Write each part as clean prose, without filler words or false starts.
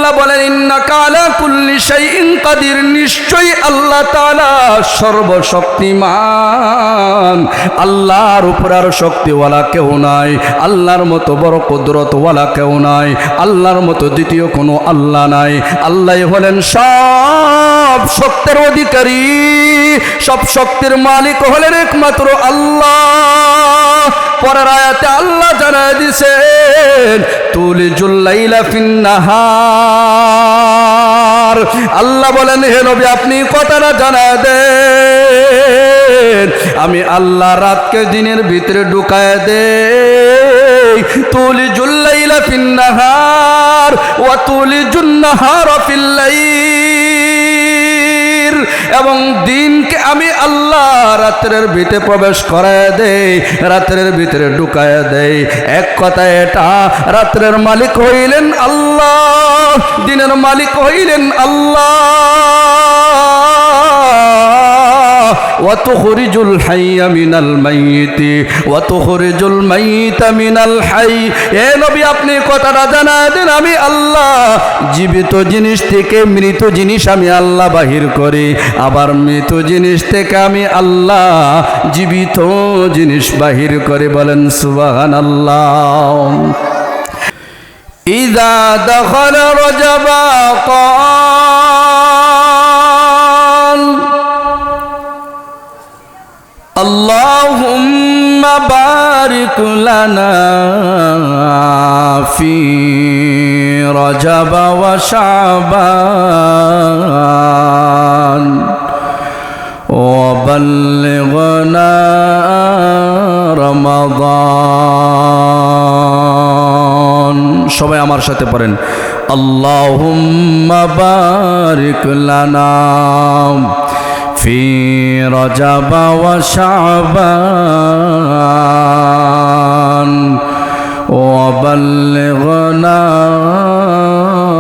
আল্লাহ বলেন ইন্নাকা আলা কুল্লি শাইইন কাদির, নিশ্চয়ই আল্লাহ তাআলা সর্বশক্তিমান। আল্লাহর উপর আর শক্তিওয়ালা কেউ নাই, আল্লাহর মতো বড় কুদরতওয়ালা কেউ নাই, আল্লাহর মতো দ্বিতীয় কোনো আল্লাহ নাই। আল্লাহ হলেন সব শক্তির অধিকারী, সব শক্তির মালিক হলেন একমাত্র আল্লাহ। পরের আয়াতে আল্লাহ জানায় দিয়েছেন তুলিজুল লাইলা ফিন নাহার। আল্লাহ বলেন হে নবী আপনি কথাটা জানায় দেন, আমি আল্লাহ রাতকে দিনের ভিতরে ঢুকায় দেই। তুলিজুল লাইলা ফিন নাহার ওয়া তুলিজুন নাহারা ফিল লাইল, এবং দিনকে আমি আল্লাহ রাত্রের ভিতরে প্রবেশ করায় দেই, রাত্রের ভিতরে ঢুকায় দেই। এক কথায় এটা রাত্রের মালিক হইলেন আল্লাহ, দিনের মালিক হইলেন আল্লাহ। ওয়াতুখরিজুল হাইয়া মিনাল মাইয়িতি ওয়াতুখরিজুল মাইয়িতা মিনাল হাই। এ নবী আপনি কথাটা জানায় দেন, আমি আল্লাহ জীবিত জিনিস থেকে মৃত জিনিস আমি আল্লাহ বাহির করি, আবার মৃত জিনিস থেকে আমি আল্লাহ জীবিত জিনিস বাহির করে। বলেন সুবহানাল্লাহ। ইযা দাখালা রাজাবা ক্বাল আল্লাহুম্মা বারিক লানা ফি রজব ওয়া শাবান ওয়া বাল্লিগনা রমাদান। সবাই আমার সাথে পড়েন আল্লাহুম্মা বারিক লানা ফি রজব ওয়া শাবান ওয়া বাল্লিগনা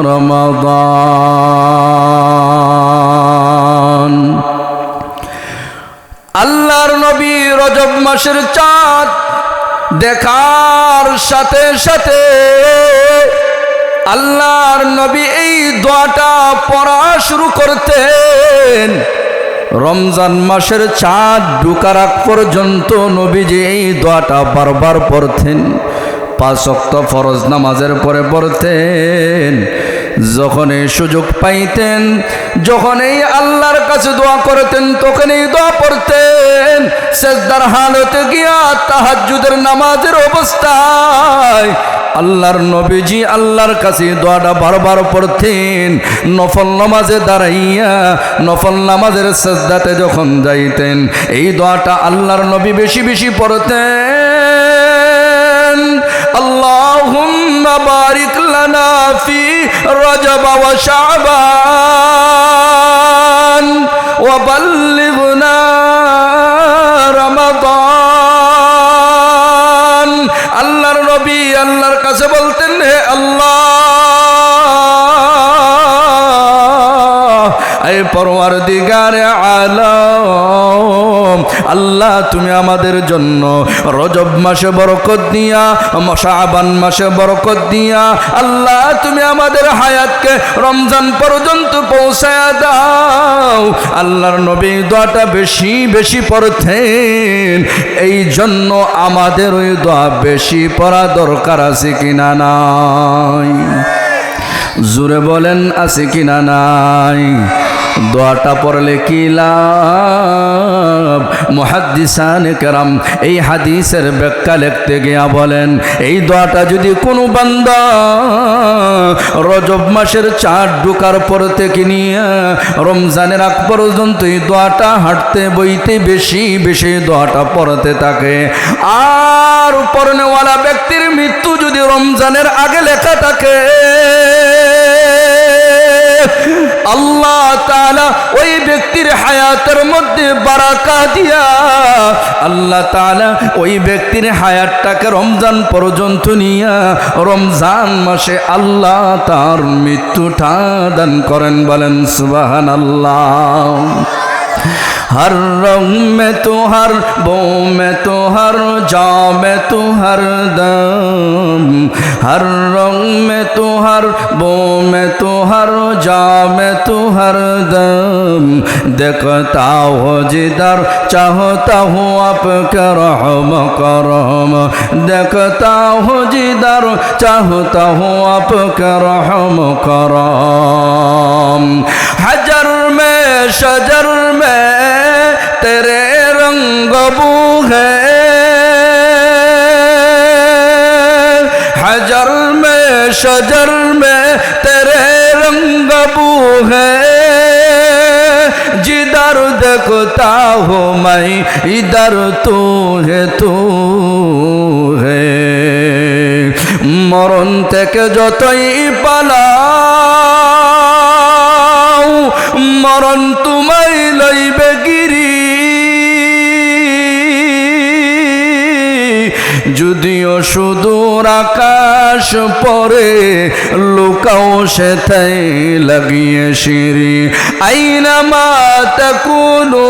রমাদান। আল্লাহর নবী রজব মাসের চাঁদ দেখার সাথে সাথে আল্লাহর নবী এই দোয়াটা পড়া শুরু করতেন। রমজান মাসের চাঁদ ঢোকার আগ পর্যন্ত নবীজি এই দোয়াটা বারবার পড়তেন। 5 ওয়াক্ত ফরজ নামাজের পরে পড়তেন। যখন এই সুযোগ পাইতেন, যখন এই আল্লাহর কাছে দোয়া করতেন, তখন এই দোয়া পড়তেন। সেজদার হালতে গিয়া তাহাজ্জুদের নামাজের অবস্থায় আল্লাহর নবীজি আল্লাহর কাছে দোয়াটা বারবার পড়তেন। নফল নামাজে দাঁড়াইয়া নফল নামাজের সেজদাতে যখন যাইতেন, এই দোয়াটা আল্লাহর নবী বেশি বেশি পড়তেন। আল্লাহুম্মা বারিক লানা ফি রজব ওয়া শাবান ওয়া বাল্লিগনা রমাদান। আল্লাহর নবী আল্লাহর কাছে বলতেন হে আল্লাহ, এ পরওয়ারদিগারে আলম, আল্লাহ তুমি আমাদের জন্য রজব মাসে বরকত দিয়া, শাবান মাসে বরকত দিয়া, আল্লাহ তুমি আমাদের হায়াতকে রমজান পর্যন্ত পৌঁছায়া দাও। আল্লাহর নবী দোয়াটা বেশি বেশি পড়তেন। এই জন্য আমাদের ওই দোয়া বেশি পড়া দরকার আছে কিনা নাই? জোরে বলেন আছে কিনা নাই? দোয়াটা পড়লে কি লাভ? মুহাদ্দিসানে কেরাম এই হাদিসের ব্যাখ্যা লিখতে গিয়া বলেন, এই দোয়াটা যদি কোনো বান্দা রজব মাসের চাঁদ ঢোকার পর থেকে নিয়ে রমজানের আগ পর্যন্ত এই দোয়াটা হাঁটতে বইতে বেশি বেশি দোয়াটা পড়তে থাকে, আর পড়নেওয়ালা ব্যক্তির মৃত্যু যদি রমজানের আগে লেখা থাকে, আল্লাহ তাআলা ওই ব্যক্তির হায়াতের মধ্যে বারাকা দিয়া আল্লাহ তাআলা ওই ব্যক্তির হায়াতটাকে রমজান পর্যন্ত নিয়া রমজান মাসে আল্লাহ তার মৃত্যুটা দান করেন। বলেন সুবহানাল্লাহ। हर रंग में तो हर बो में तो हर जा में तो हर दम, हर रंग में तो हर बो में तो जाम तू हरदम देखता हो जिधर चाहता हूँ आपका रहम करम देखता हो जिधर चाहता हूँ आपका रहम करम हजर में शजर में तेरे रंग बू है हजर में शजर में तेरे रंग बू है जिधर देखता हूँ मैं इधर तू है मरण থেকে যতই পালাও মরণ তোমায় লইবে গিরি যদিও সুদূর আকাশ পরে লুকাও সেথায় লাগিয়ে সিঁড়ি আইনামা তাকুনু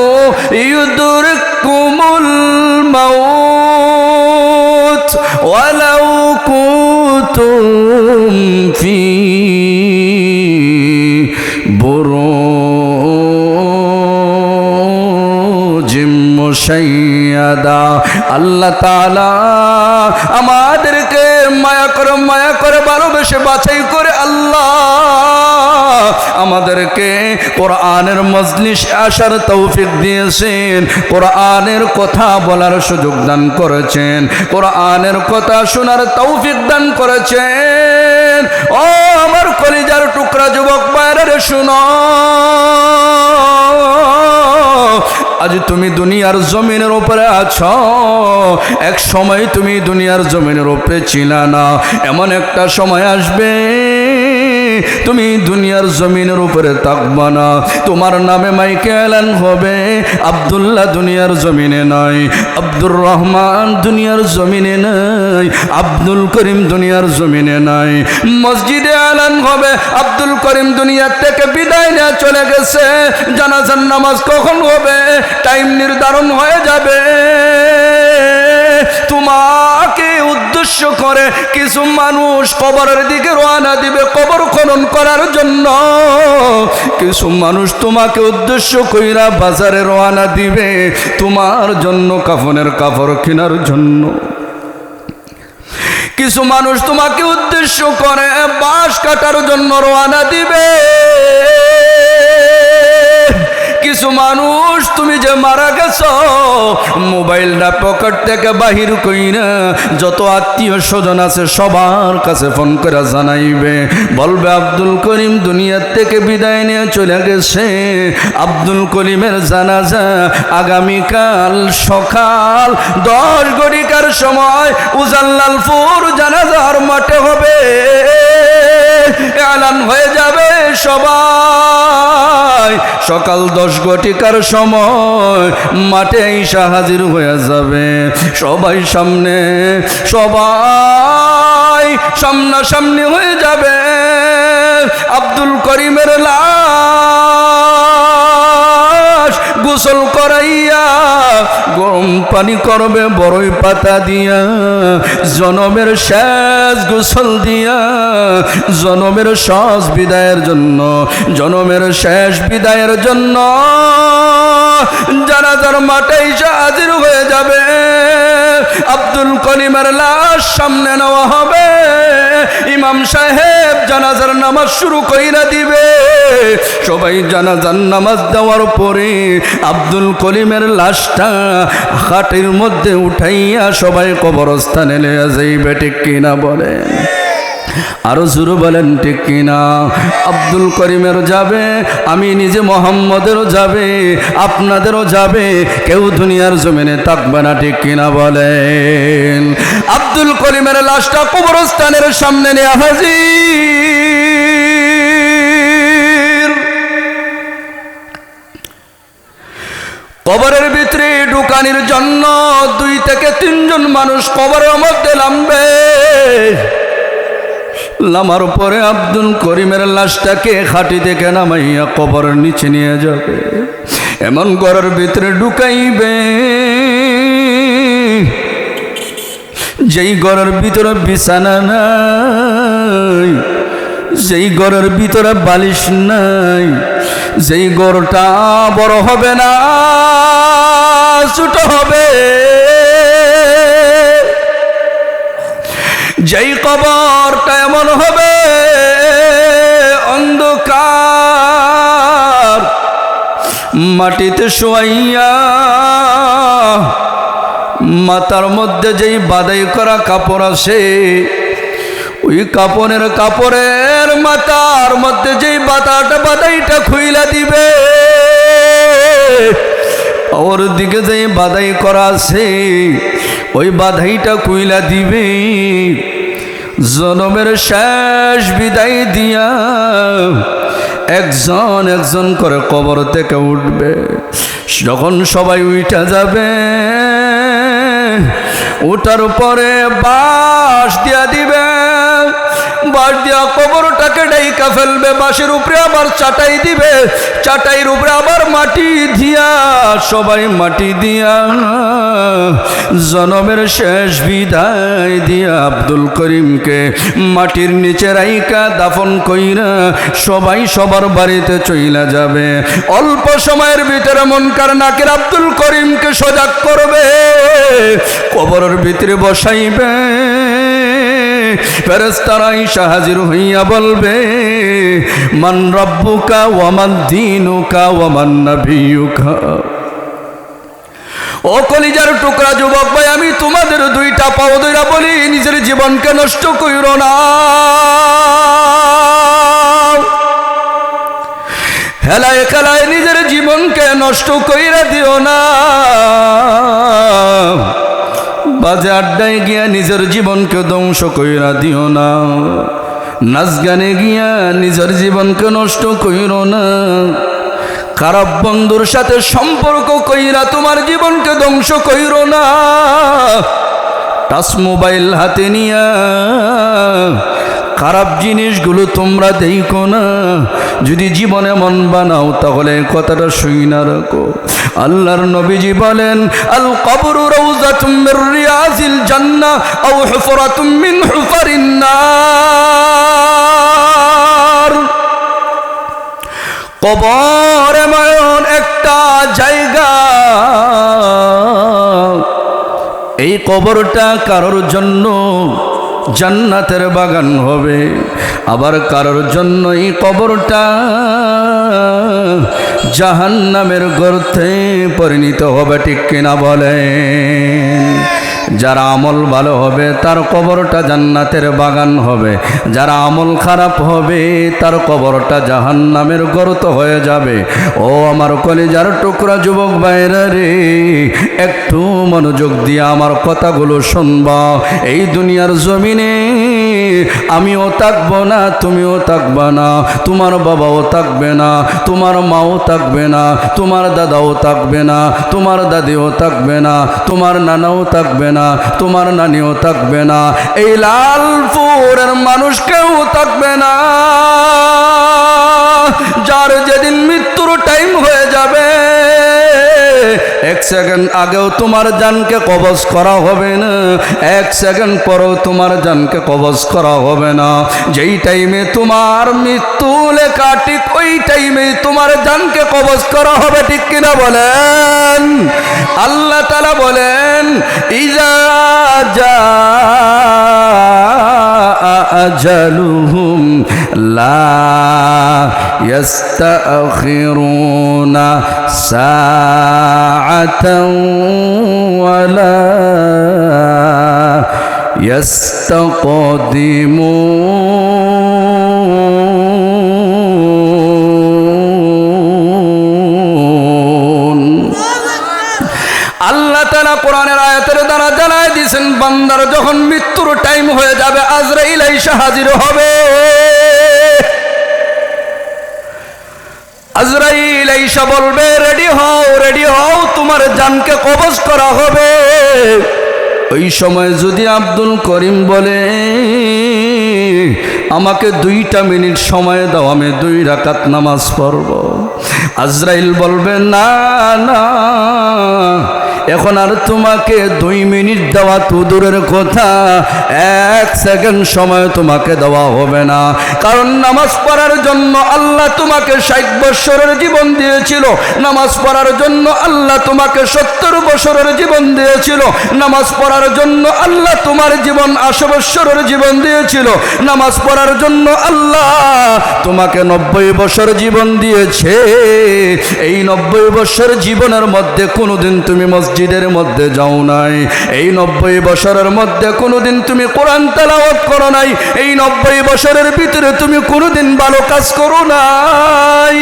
ইউদরিকুমুল মাউত ওয়ালাউ কুনতুম ফি বুরুজিম মুশাইয়াদা আল্লাহ তাআলা আমাদেরকে মায়া করে ভালোবেসে বাছাই করে আল্লাহ আমাদেরকে কোরআনের মজলিসে আসার তৌফিক দিয়েছেন কোরআনের কথা বলার সুযোগ দান করেছেন কোরআনের কথা শোনার তৌফিক দান করেছেন ও আমার কলিজার টুকরা যুবক ভাইরা শুনো আজ তুমি দুনিয়ার জমিনের উপরে আছো এক সময় তুমি দুনিয়ার জমিনের উপরে ছিলা না এমন একটা সময় আসবে তুমি দুনিয়ার জমিনের উপরে থাকবা না তোমার নামে মাইকে এলান হবে আব্দুল্লাহ দুনিয়ার জমিনে নাই আব্দুর রহমান দুনিয়ার জমিনে নাই আব্দুল করিম দুনিয়ার জমিনে নাই মসজিদে এলান হবে আব্দুল করিম দুনিয়ার থেকে বিদায় নিয়ে চলে গেছে জানাজার নামাজ কখন হবে টাইম নির্ধারণ হয়ে যাবে তোমাকে উদ্দেশ্য করে কিছু মানুষ কবরের দিকে রওনা দিবে কবর খনন করার জন্য কিছু মানুষ তোমাকে উদ্দেশ্য কইরা বাজারে রওনা দিবে তোমার জন্য কাফনের কাপড় কেনার জন্য কিছু মানুষ তোমাকে উদ্দেশ্য করে বাঁশ কাটার জন্য রওনা দিবে কিছু মানুষ তুমি যে মারা গেছো মোবাইলটা পকেট থেকে বাহির কইরা যত আত্মীয় স্বজন আছে সবার কাছে ফোন করে জানাইবে বলবে আব্দুল করিম দুনিয়ার থেকে বিদায় নিয়ে চলে গেছে আব্দুল করিমের জানাজা আগামীকাল সকাল 10 ঘটিকার সময় উজাল্লালপুর জানাজার মাঠে হবে এলান হয়ে যাবে সবাই সকাল 10 ঘটিকার সময় মাঠে ঈশা হাজির হয়ে যাবে সবাই সামনাসামনি হয়ে যাবে আব্দুল করিমের লাশ গোসল করাইয়া গরম পানি করবে বড়ই পাতা দিয়া জনমের শেষ গোসল দিয়া জনমের শেষ বিদায়ের জন্য জানাজার মাঠে ঈশা হাজির হয়ে যাবে আব্দুল করিমের লাশ সামনে নেওয়া হবে ইমাম সাহেব জানাজার নামাজ শুরু কইরা দিবে সবাই জানাজার নামাজ দেওয়ার পরে আব্দুল করিমের লাশটা খাটের মধ্যে উঠাইয়া সবাই কবরস্থানে নিয়ে যাইবে ঠিক কিনা বলেন আরো জোরে বলেন ঠিক কিনা আব্দুল করিমের যাবে আমি নিজে মোহাম্মদেরও যাবে আপনাদেরও যাবে কেউ দুনিয়ার জমিনে থাকবে না ঠিক কিনা বলেন আব্দুল করিমের লাশটা কবরস্থানের সামনে নিয়ে হাজির কবরের ভিতরে ঢুকানির জন্য 2 থেকে 3 জন মানুষ কবরের মধ্যে নামবে লামার পরে আব্দুল করিমের লাশটাকে খাটি থেকে নামাইয়া কবরের নিচে নিয়ে যাবে এমন ঘরের ভিতরে ঢুকাইবে যেই ঘরের ভিতরে বিছানা নাই যেই ঘরের ভিতরে বালিশ নাই, যেই ঘরটা বড় হবে না, ছোট হবে, যেই কবরটা এমন হবে অন্ধকার, মাটিতে শোয়াইয়া মাথার মধ্যে যেই বাদাই করা কাপড় আছে, ওই কাপড়ের মাথার মধ্যে যেই বাদাইটা খুইলা দিবে, ওর দিকে যেই বাদাই করা আছে ওই বাদাইটা খুইলা দিবে। জনমের শেষ বিদায় দিয়া একজন একজন করে কবর থেকে উঠবে। যখন সবাই উঠা যাবে, ওটার পরে বাঁশ দিয়া দিবে, বাঁশ দিয়া কবরটাকে ডাইকা ফেলবে, বাঁশের উপরে আবার চাটাই দিবে, চাটাইয়ের উপরে আবার মাটি দিয়া, সবাই মাটি দিয়া জনমের শেষ বিদায় দিয়া আব্দুল করিমকে মাটির নিচে রাইকা দাফন কইরা সবাই সবার বাড়িতে চইলা যাবে। অল্প সময়ের ভিতরে মুনকার নাকির আব্দুল করিমকে সজাগ করবে, কবরের ভিতরে বসাইবে। ফেরেশতারা এসে হাজির হইয়া বলবে, মান রাব্বুকা ওয়া মান দীনুকা ওয়া মান নাবিয়ুকা। ও কলিজার টুকরা যুবক ভাই, আমি তোমাদের দুইটা পাও ধইরা বলি, নিজের জীবনকে নষ্ট কইরো না। হেলায় খেলায় নিজের জীবনকে নষ্ট কইরা দিও না। বাজে আড্ডায় গিয়া নিজের জীবনকে ধ্বংস কইরা দিও না। নাচ গানে গিয়া নিজের জীবনকে নষ্ট কইরো না। খারাপ বন্ধুর সাথে সম্পর্ক কইরা তোমার জীবনকে ধ্বংস কইরো না। টাচ মোবাইল হাতে নিয়া খারাপ জিনিসগুলো তোমরা দেখো না। যদি জীবনে মন বানাও তাহলে কথাটা শুই না রাখো। আল্লাহর নবীজি বলেন, আল কবরু রাউযাতুম মির রিয়াজিল জান্নাহ আও হুফরাতুম মিন হুফারিন নার। কবর এমন একটা জায়গা, এই কবরটা কারোর জন্য জান্নাতের বাগান হবে, আবার কারোর জন্য এই কবরটা জাহান্নামের গর্তে পরিণত হবে। ঠিক কিনা বলেন? যারা আমল ভালো হবে তার কবরটা জান্নাতের বাগান হবে, যারা আমল খারাপ হবে তার কবরটা জাহান্নামের গর্ত হয়ে যাবে। ও আমার কলিজার টুকরা যুবক ভাইরা রে, একটু মনোযোগ দিয়ে আমার কথাগুলো শুনবা। এই দুনিয়ার জমিনে আমিও থাকবো না, তুমিও থাকবা না, তোমার বাবাও থাকবে না, তোমার মাও থাকবে না, তোমার দাদাও থাকবে না, তোমার দাদিও থাকবে না, তোমার নানাও থাকবে না, তোমার নানিও থাকবে না, এই লালপুরের মানুষ কেউ থাকবে না। যার যেদিন মৃত্যুর টাইম হয়ে যাবে, এক সেকেন্ড আগেও তোমার জানকে কবজ করা হবে না, এক সেকেন্ড পরেও তোমার জানকে কবজ করা হবে না। যেই টাইমে তোমার মৃত্যু লেখা, ঠিক ওই টাইমে তোমার জানকে কবজ করা হবে। ঠিক কিনা বলেন? আল্লাহ তাআলা বলেন, ইজা জাআ আজালুহুম লা ইস্তাখিরুনা সাআতান ওয়ালা ইস্তাকদিমুন। আল্লাহ তাআলা কোরআনের আয়াতের দ্বারা জানায় দিয়েছেন, বান্দার যখন মৃত্যুর টাইম হয়ে যাবে, আজরাইল এসে হাজির হবে। আজরাইল এসে বলবে, রেডি হও, রেডি হও, তোমার জানকে কবজ করা হবে। ওই সময় যদি আব্দুল করিম বলে, আমাকে 2টা মিনিট সময় দাও, আমি 2 রাকাত নামাজ পড়ব। আজরাইল বলবে না না, এখন আর তোমাকে 2 মিনিট দেওয়া তো দূরের কথা, 1 সেকেন্ড সময় তোমাকে দেওয়া হবে না। কারণ নামাজ পড়ার জন্য আল্লাহ তোমাকে 60 বছরের জীবন দিয়েছিল, নামাজ পড়ার জন্য আল্লাহ তোমাকে 70 বছরের জীবন দিয়েছিল, নামাজ পড়ার জন্য আল্লাহ তোমার জীবন 80 বছরের জীবন দিয়েছিল, নামাজ পড়ার জন্য আল্লাহ তোমাকে 90 বছর জীবন দিয়েছে। এই 90 বছর জীবনের মধ্যে কোনোদিন তুমি মসজিদের মধ্যে যাও নাই, এই 90 বছরের মধ্যে কোনোদিন তুমি কোরআন তেলাওয়াত করো নাই, এই 90 বছরের ভিতরে তুমি কোনোদিন ভালো কাজ করো নাই।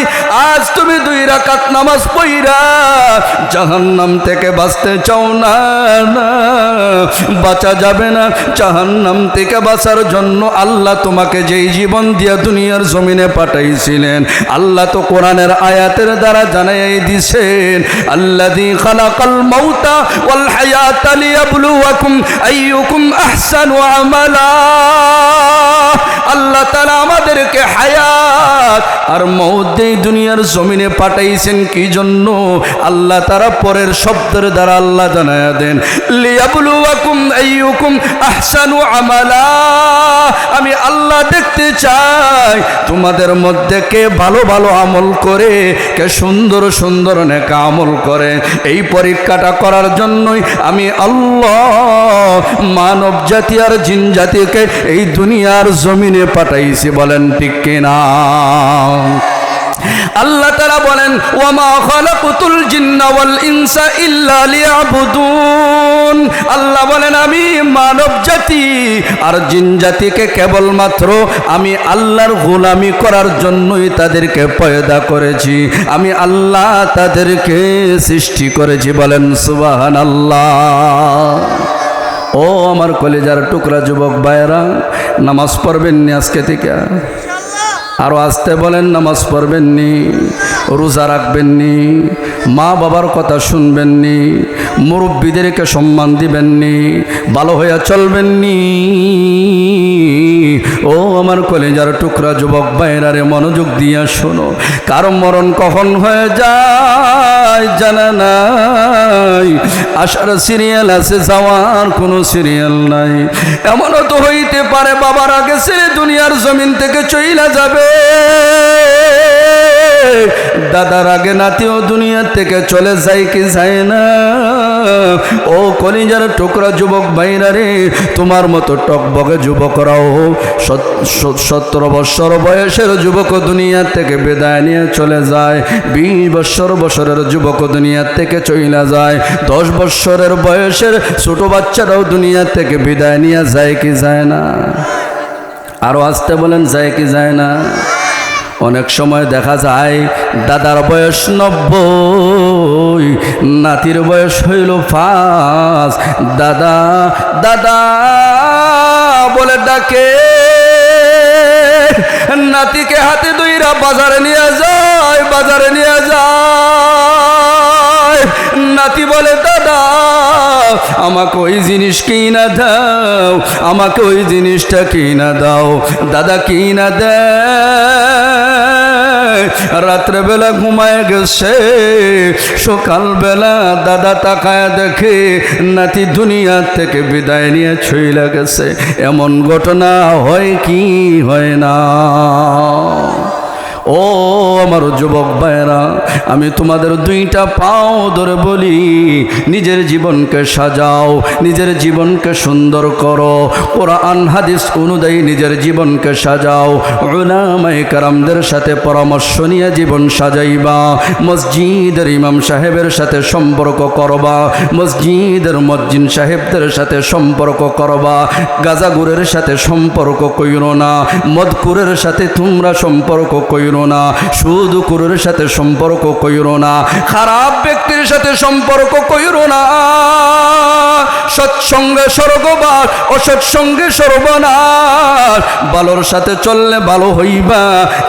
আজ তুমি 2 রাকাত নামাজ পড়া জাহান্নাম থেকে বাঁচতে চাও না, না বাঁচা যাবে না। জাহান্নাম থেকে বাঁচার জন্য আল্লাহ তোমাকে যেই জীবন দিয়ে দুনিয়ার জমিনে পাঠাইছিলেন, আল্লাহ তো কোরআনের আয়াতের দ্বারা জানাই দিছেন, আল্লাযী খালাকাল মাউতা ওয়াল হায়াতা লিয়াবলুয়াকুম আইয়ুকুম আহসানু আমালা। আল্লাহ তাআলা আমাদেরকে হায়াত আর মওত দিয়ে দুনিয়ার জমিনে পাঠাইছেন কি জন্য? আল্লাহ তারা পরের শব্দের দ্বারা আল্লাহ জানায়া দেন, লিয়াবলুয়াকুম আইয়ুকুম আহসানু আমালা। আমি আল্লাহ দেখতে চাই তোমাদের মধ্যে কে ভালো ভালো আমল করে, কে সুন্দর সুন্দর নেক আমল করে। এই পরীক্ষাটা করার জন্যই আমি আল্লাহ মানব জাতি আর জিন জাতিকে এই দুনিয়ার জমিনে পাঠাইছি। বলেন ঠিক কিনা? আল্লাহ তাআলা বলেন, ওয়ামা খালাকুতুল জিন্না ওয়াল ইনসা ইল্লা লিয়াবুদুন। আল্লাহ বলেন, আমি মানব জাতি আর জিন জাতিকে কেবলমাত্র আমি আল্লাহর গোলামি করার জন্যই তাদেরকে পয়দা করেছি, আমি আল্লাহ তাদেরকে সৃষ্টি করেছি। বলেন সুবহানাল্লাহ। ও আমার কলিজার টুকরা যুবক ভাইরা, নামাজ পড়বেন নি আজকে থেকে? আরো আসতে বলেন, নামাজ পড়বেন নি, রোজা রাখবেন নি, মা বাবার কথা শুনবেন নি, মুরব্বীদেরকে সম্মান দিবেন নি, ভালো হইয়া চলবেন নি। ও আমার কলিজার টুকরা যুবক ভাইরা রে, মনোযোগ দিয়া শোনো। কারো মরণ কখন হয়ে যায় জানা নাই, আসার সিরিয়াল আছে, যাওয়ার কোনো সিরিয়াল নাই। এমনও তো হইতে পারে বাবার আগে ছেড়ে দুনিয়ার জমিন থেকে চইলা যাবে, দাদার আগে নাতিও দুনিয়া থেকে চলে যায় কি যায় না? ও কলিজার টুকরা যুবক ভাইরা রে, তোমার মতো টকবগে যুবকরাও 17 বছর বয়সের যুবক দুনিয়া থেকে বিদায় নিয়ে চলে যায়, 20 বছরের যুবক দুনিয়া থেকে চলে যায়, 10 বছরের বয়সের ছোট বাচ্চারাও দুনিয়া থেকে বিদায় নিয়ে যায় কি যায় না? আরো আসতে বলেন, যায় কি যায় না? অনেক সময় দেখা যায় দাদার বয়স 90, নাতির বয়স হইল 5, দাদা দাদা বলে ডাকে, নাতিকে হাতে ধইরা বাজারে নিয়ে যায়, বাজারে নিয়ে যায়। নাতি বলে, দাদা আমাকে ওই জিনিস কিনা দাও, আমাকে ওই জিনিসটা কিনা দাও। দাদা কিনা দেয়, রাত্রেবেলা ঘুমায় গেছে, সকালবেলা দাদা তাকায় দেখে নাতি দুনিয়া থেকে বিদায় নিয়ে চলে গেছে। এমন ঘটনা হয় কি হয় না? ও আমার যুবক ভাইরা, আমি তোমাদের 2টা পাও ধরে বলি, নিজের জীবনকে সাজাও, নিজের জীবনকে সুন্দর করো, কোরআন হাদিস অনুযায়ী নিজের জীবনকে সাজাও, উলামায়ে কেরামদের সাথে পরামর্শ নিয়ে জীবন সাজাইবা, মসজিদের ইমাম সাহেবের সাথে সম্পর্ক করবা, মসজিদের মুয়াজ্জিন সাহেবদের সাথে সম্পর্ক করবা, গাজাগুরের সাথে সম্পর্ক কইরো না, মদকুরের সাথে তোমরা সম্পর্ক কইরো না, সুদখোরের সাথে সম্পর্ক কইরো না, খারাপ ব্যক্তির সাথে সম্পর্ক কইরো না। সৎসঙ্গে স্বর্গবাস, অসৎসঙ্গে সর্বনাশ। ভালোর সাথে চললে ভালো হইবা,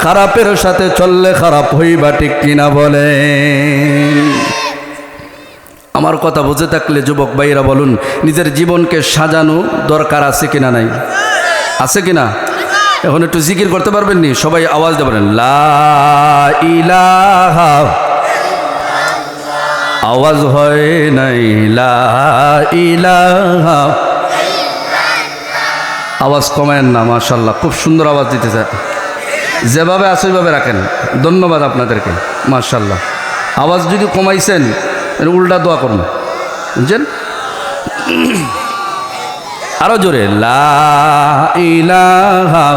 খারাপের সাথে চললে খারাপ হইবা। ঠিক কিনা বলে? আমার কথা বুঝে থাকলে যুবক ভাইরা বলুন, নিজের জীবনকে সাজানো দরকার আছে কিনা নাই? আছে কিনা? এখন একটু জিকির করতে পারবেন নি? সবাই আওয়াজ দিয়ে বলেন লা ইলাহা। আওয়াজ হয় নাই লা ইলাহা। আওয়াজ কমেন না, মাশাআল্লাহ খুব সুন্দর আওয়াজ দিতে চায়। যেভাবে আছে ওইভাবে রাখেন। ধন্যবাদ আপনাদেরকে, মাশাআল্লাহ। আওয়াজ যদি কমাইছেন উল্টা দোয়া করুন, বুঝছেন? আরো জোরে লা ইলাহা।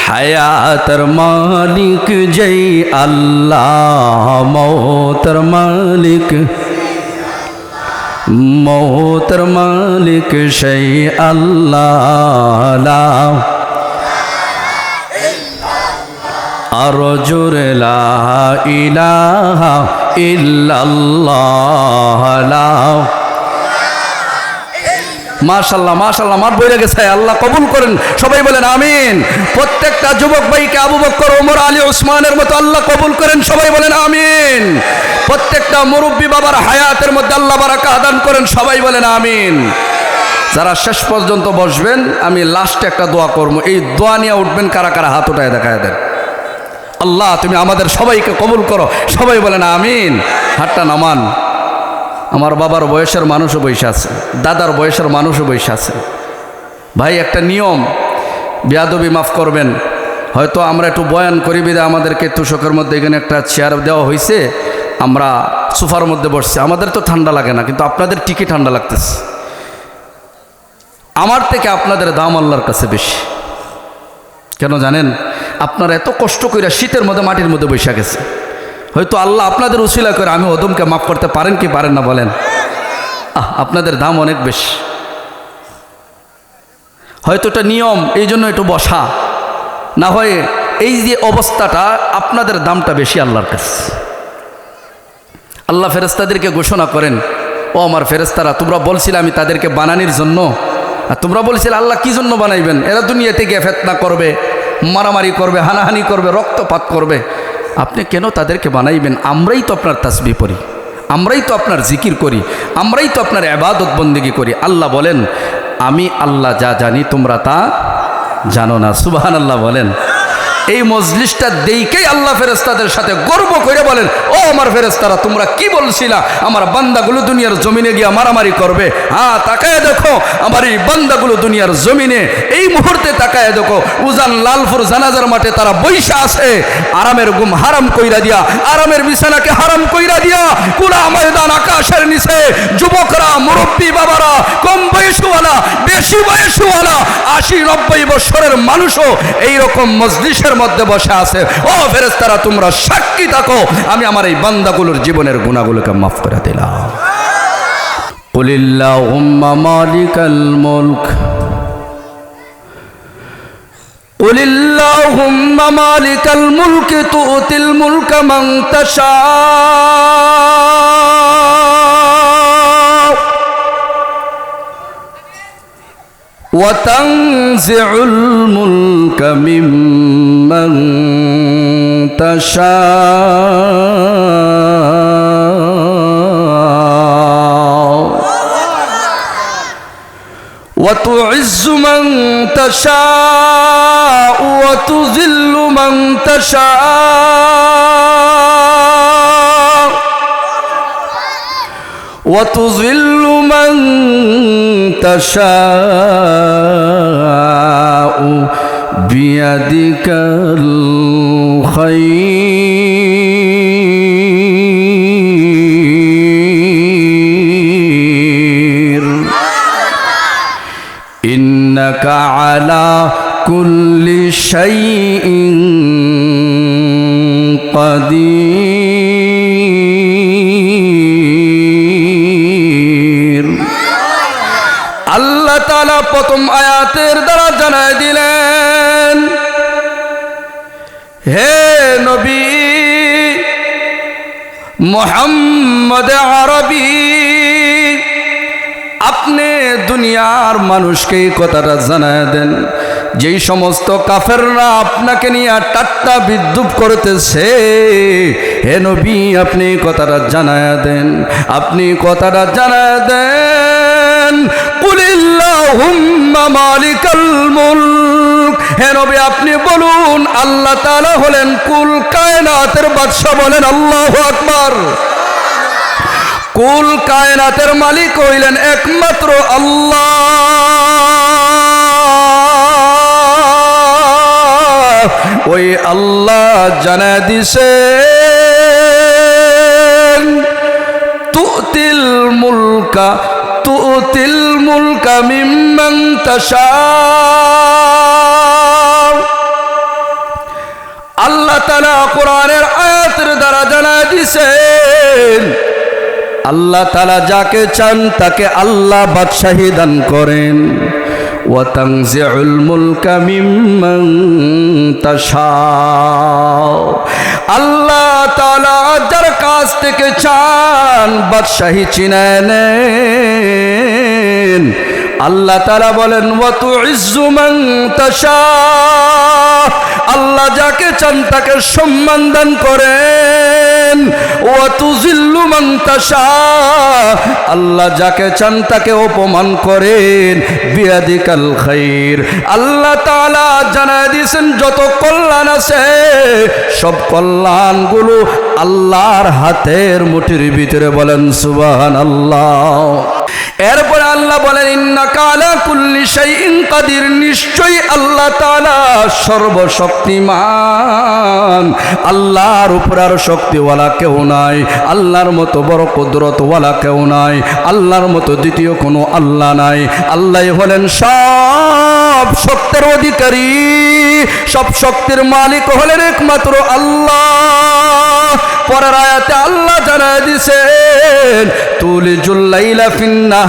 হায়াতের মালিক জয় আল্লাহ, মৌতের মালিক, মৌতের মালিক সেই আল্লাহ। আরো জোরে লা ইলাহা ইল্লাল্লাহ। মাশাআল্লাহ মাশাআল্লাহ, মাঠ বইরে গেছে। আল্লাহ কবুল করেন, সবাই বলেন আমিন। প্রত্যেকটা যুবক ভাইকে আবু বকর, ওমর, আলী, ওসমানের মতো আল্লাহ কবুল করেন, সবাই বলেন আমিন। প্রত্যেকটা মুরব্বী বাবার হায়াতের মধ্যে আল্লাহ বারাকা দান করেন, সবাই বলেন আমিন। যারা শেষ পর্যন্ত বসবেন, আমি লাস্টে একটা দোয়া করবো, এই দোয়া নিয়ে উঠবেন। কারা কারা হাত উঠায় দেখায় দেন। আল্লাহ তুমি আমাদের সবাইকে কবুল করো, সবাই বলেন আমিন। হাতটা নামান। আমার বাবার বয়সের মানুষও বসে আছে, দাদার বয়সের মানুষও বসে আছে। ভাই একটা নিয়ম, বেয়াদবি মাফ করবেন। হয়তো আমরা একটু বয়ান করি বিদে আমাদেরকে তুষকের মধ্যে এখানে একটা চেয়ার দেওয়া হয়েছে, আমরা সোফার মধ্যে বসছি। আমাদের তো ঠান্ডা লাগে না, কিন্তু আপনাদের ঠিকই ঠান্ডা লাগতেছে। আমার থেকে আপনাদের দাম আল্লাহর কাছে বেশি। কেন জানেন? আপনারা এত কষ্ট করে শীতের মধ্যে মাটির মধ্যে বসে গেছে। হয়তো আল্লাহ আপনাদের উসিলা করে আমি ওদমকে মাফ করতে পারেন কি পারেন না বলেন? আপনাদের দাম অনেক বেশি। হয়তো এটা নিয়ম, এই জন্য একটু বসা, না হয় এই যে অবস্থাটা, আপনাদের দামটা বেশি আল্লাহর কাছে। আল্লাহ ফেরেশতাদেরকে ঘোষণা করেন, ও আমার ফেরেশতারা, তোমরা বলছিলে আমি তাদেরকে বানানির জন্য, আর তোমরা বলছিলে আল্লাহ কি জন্য বানাইবেন? এরা দুনিয়াতে গিয়ে ফিতনা করবে, মারামারি করবে, হানাহানি করবে, রক্তপাত করবে। আপনি কেন তাদেরকে বানাইবেন? আমরাই তো আপনার তাসবিহ পড়ি, আমরাই তো আপনার জিকির করি, আমরাই তো আপনার ইবাদত বন্দেগী করি। আল্লাহ বলেন, আমি আল্লাহ যা জানি তোমরা তা জানো না। সুবহানাল্লাহ বলেন। এই মজলিসটা দেখেই আল্লাহ ফেরেশতাদের সাথে গর্ব করে বলেন, ও আমার ফেরেশতারা, তোমরা কি বলছিলা আমার বান্দাগুলো দুনিয়ার জমিনে গিয়া মারামারি করবে? হ্যাঁ, তাকায় দেখো আমার এই বান্দাগুলো দুনিয়ার জমিনে এই মুহূর্তে তাকায় দেখো, উজান লালপুর জানাজার মাঠে তারা বৈশা আছে। আরামের ঘুম হারাম কইরা দিয়া, আরামের বিছানাকে হারাম কইরা দিয়া, কুলা ময়দান আকাশের নিচে যুবকরা, মুরব্বী বাবারা, কম বয়সওয়ালা, বেশি বয়সওয়ালা, 80-90 বছরের মানুষও এইরকম মজলিসের মধ্যে বসে আছে। ও ফেরেশতারা, তোমরা সাক্ষী থাকো, আমি আমার এই বান্দাগুলোর জীবনের গুনাহগুলোকে মাফ করে দিলাম। কুলিল্লাহুম্মা মালিকাল মুলক, কুলিল্লাহুম্মা মালিকাল মুলক তুতিল মুলকা মান তাশা وتنزع الملك ممن تشاء وتعز من تشاء وتذل من تشاء وتذل من تشاء بيدك الخير إنك على كل شيء قدير। আল্লাহ তাআলা প্রথম আয়াতের দ্বারা জানায় দিলেন, হে নবী মুহাম্মদ আরবি, আপনি দুনিয়ার মানুষকে এই কথাটা জানায় দেন, যেই সমস্ত কাফেররা আপনাকে নিয়ে ঠাট্টা বিদ্রূপ করতেছে, হে নবী আপনি কথাটা জানায় দেন, আপনি কথাটা জানায় দেন। কুলিল্লাহ আল্লাহুম্মা মালিকাল মুলক। হে নবী আপনি বলুন আল্লাহ তাআলা হলেন কুল কায়নাতের বাদশা, বলেন আল্লাহু আকবার। কুল কায়নাতের মালিক হইলেন একমাত্র আল্লাহ। ওই আল্লাহ জানা দিছেন তুতিল মুলকা মিম্মান তাশা। আল্লাহ তাআলা কোরআনের আয়াতের দ্বারা জানা দিছেন আল্লাহ তাআলা যাকে চান তাকে আল্লাহ বাদশাহী দান করেন। ওয়া তানজিউল মুলকা মিম্মান তাশা। আল্লাহ তাআলা যার কাছ থেকে চান বাদশাহী চিনায় নেন। আল্লাহ তাআলা বলেন ওয়া তুইজ্জু মান তাশা। আল্লাহ যাকে চান তাকে সম্মান দান করেন। ওয়া তুযিল্লু মান তাশা। আল্লাহ যাকে চান তাকে অপমান করেন। বিয়াদিকাল খাইর। আল্লাহ তাআলা জানায় দিয়েছেন যত কল্যাণ আছে সব কল্যাণগুলো আল্লাহর হাতের মুঠির ভিতরে, বলেন সুবহানাল্লাহ। এরপরে আল্লাহ বলেন ইন্নাকা আলা কুল্লি শাইইন কাদির। নিশ্চয়ই আল্লাহ তাআলা সর্বশক্তিমান। আল্লাহর উপর আর শক্তিওয়ালা কেউ নাই, আল্লাহর মতো বড় কুদরতওয়ালা কেউ নাই, আল্লাহর মতো দ্বিতীয় কোনো আল্লাহ নাই। আল্লাহ হলেন সব শক্তির অধিকারী, সব শক্তির মালিক হলেন একমাত্র আল্লাহ। পরের আয়াতে আল্লাহ জানায় দিয়েছেন তুলিজুল লাইলা ফিন নাহার।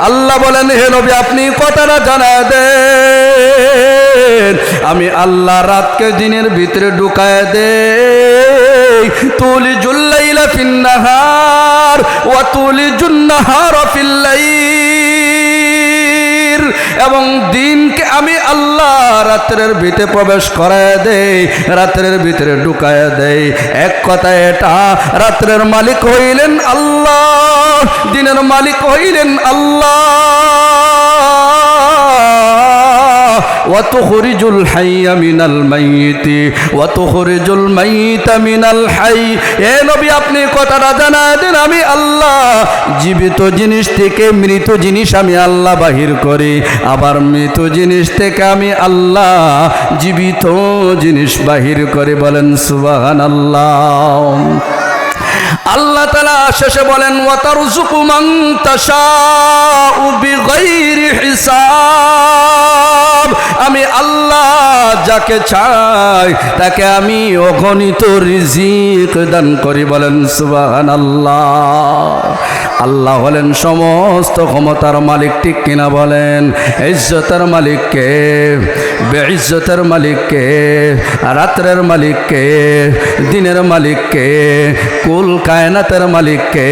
আল্লাহ বলেন হে নবী আপনি কথাটা জানায় দেন আমি আল্লাহ রাতকে দিনের ভিতরে ঢুকায় দেই। তুলিজুল লাইলা ফিন নাহার ওয়া তুলিজুন নাহারা ফিল লাইল। এবং দিনকে আমি আল্লাহ রাত্রের ভিতরে প্রবেশ করায় দেই, রাত্রের ভিতরে ঢুকায় দেই। এক কথায় এটা রাত্রের মালিক হইলেন আল্লাহ, দিনের মালিক হইলেন আল্লাহ। ওয়াতুখরিজুল হাইয়া মিনাল মাইয়িতি ওয়াতুখরিজুল মাইয়িতা মিনাল হাই। হে নবী আপনি কথাটা জানায় দেন আমি আল্লাহ জীবিত জিনিস থেকে মৃত জিনিস আমি আল্লাহ বাহির করি, আবার মৃত জিনিস থেকে আমি আল্লাহ জীবিত জিনিস বাহির করি, বলেন সুবহানাল্লাহ। আল্লাহ তাআলা শেষে বলেন ওয়া তারযুকু মান তাশাউ বিগাইরি হিসাব। আমি আল্লাহ যাকে চাই তাকে আমি অগণিত রিজিক দান করি, বলেন সুবহানাল্লাহ। আল্লাহ হলেন সমস্ত ক্ষমতার মালিক, ঠিক কিনা বলেন? ইজ্জতের মালিককে, বেইজ্জতের মালিককে, রাত্রের মালিককে, দিনের মালিককে, কুল কায়নাতের মালিককে।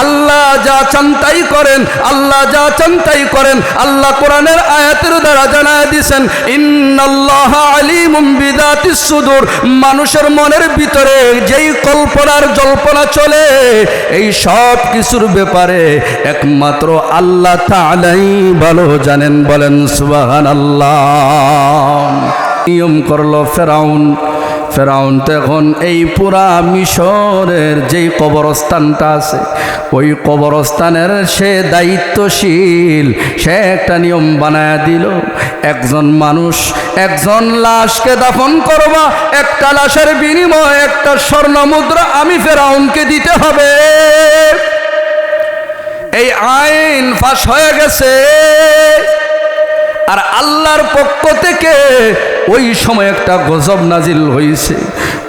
আল্লাহ যা চান তাই করেন, আল্লাহ যা চান তাই করেন। আল্লাহ কোরআনের আয়াতের দ্বারা জানায় দিয়েছেন ইন্নাল্লাহা আলিমুম বিযাতিস সুদূর। মানুষের মনের ভিতরে যেই কল্পনার জল্পনা চলে এই সব কিছুর ব্যাপারে একমাত্র আল্লাহ তাআলাই ভালো জানেন, বলেন সুবহানাল্লাহ। নিয়ম করলো ফেরাউন। ফেরাউন তো এখন এই পুরা মিশরের যেই কবরস্থানটা আছে ওই কবরস্থানের সে দায়িত্বশীল। সে একটা নিয়ম বানায় দিল, একজন মানুষ একজন লাশকে দাফন করবা, একটা লাশের বিনিময়ে একটা স্বর্ণ মুদ্রা আমি ফেরাউনকে দিতে হবে। এই আইন পাশ হয়ে গেছে। আর আল্লাহর পক্ষ থেকে ওই সময় একটা গজব নাজিল হয়েছে।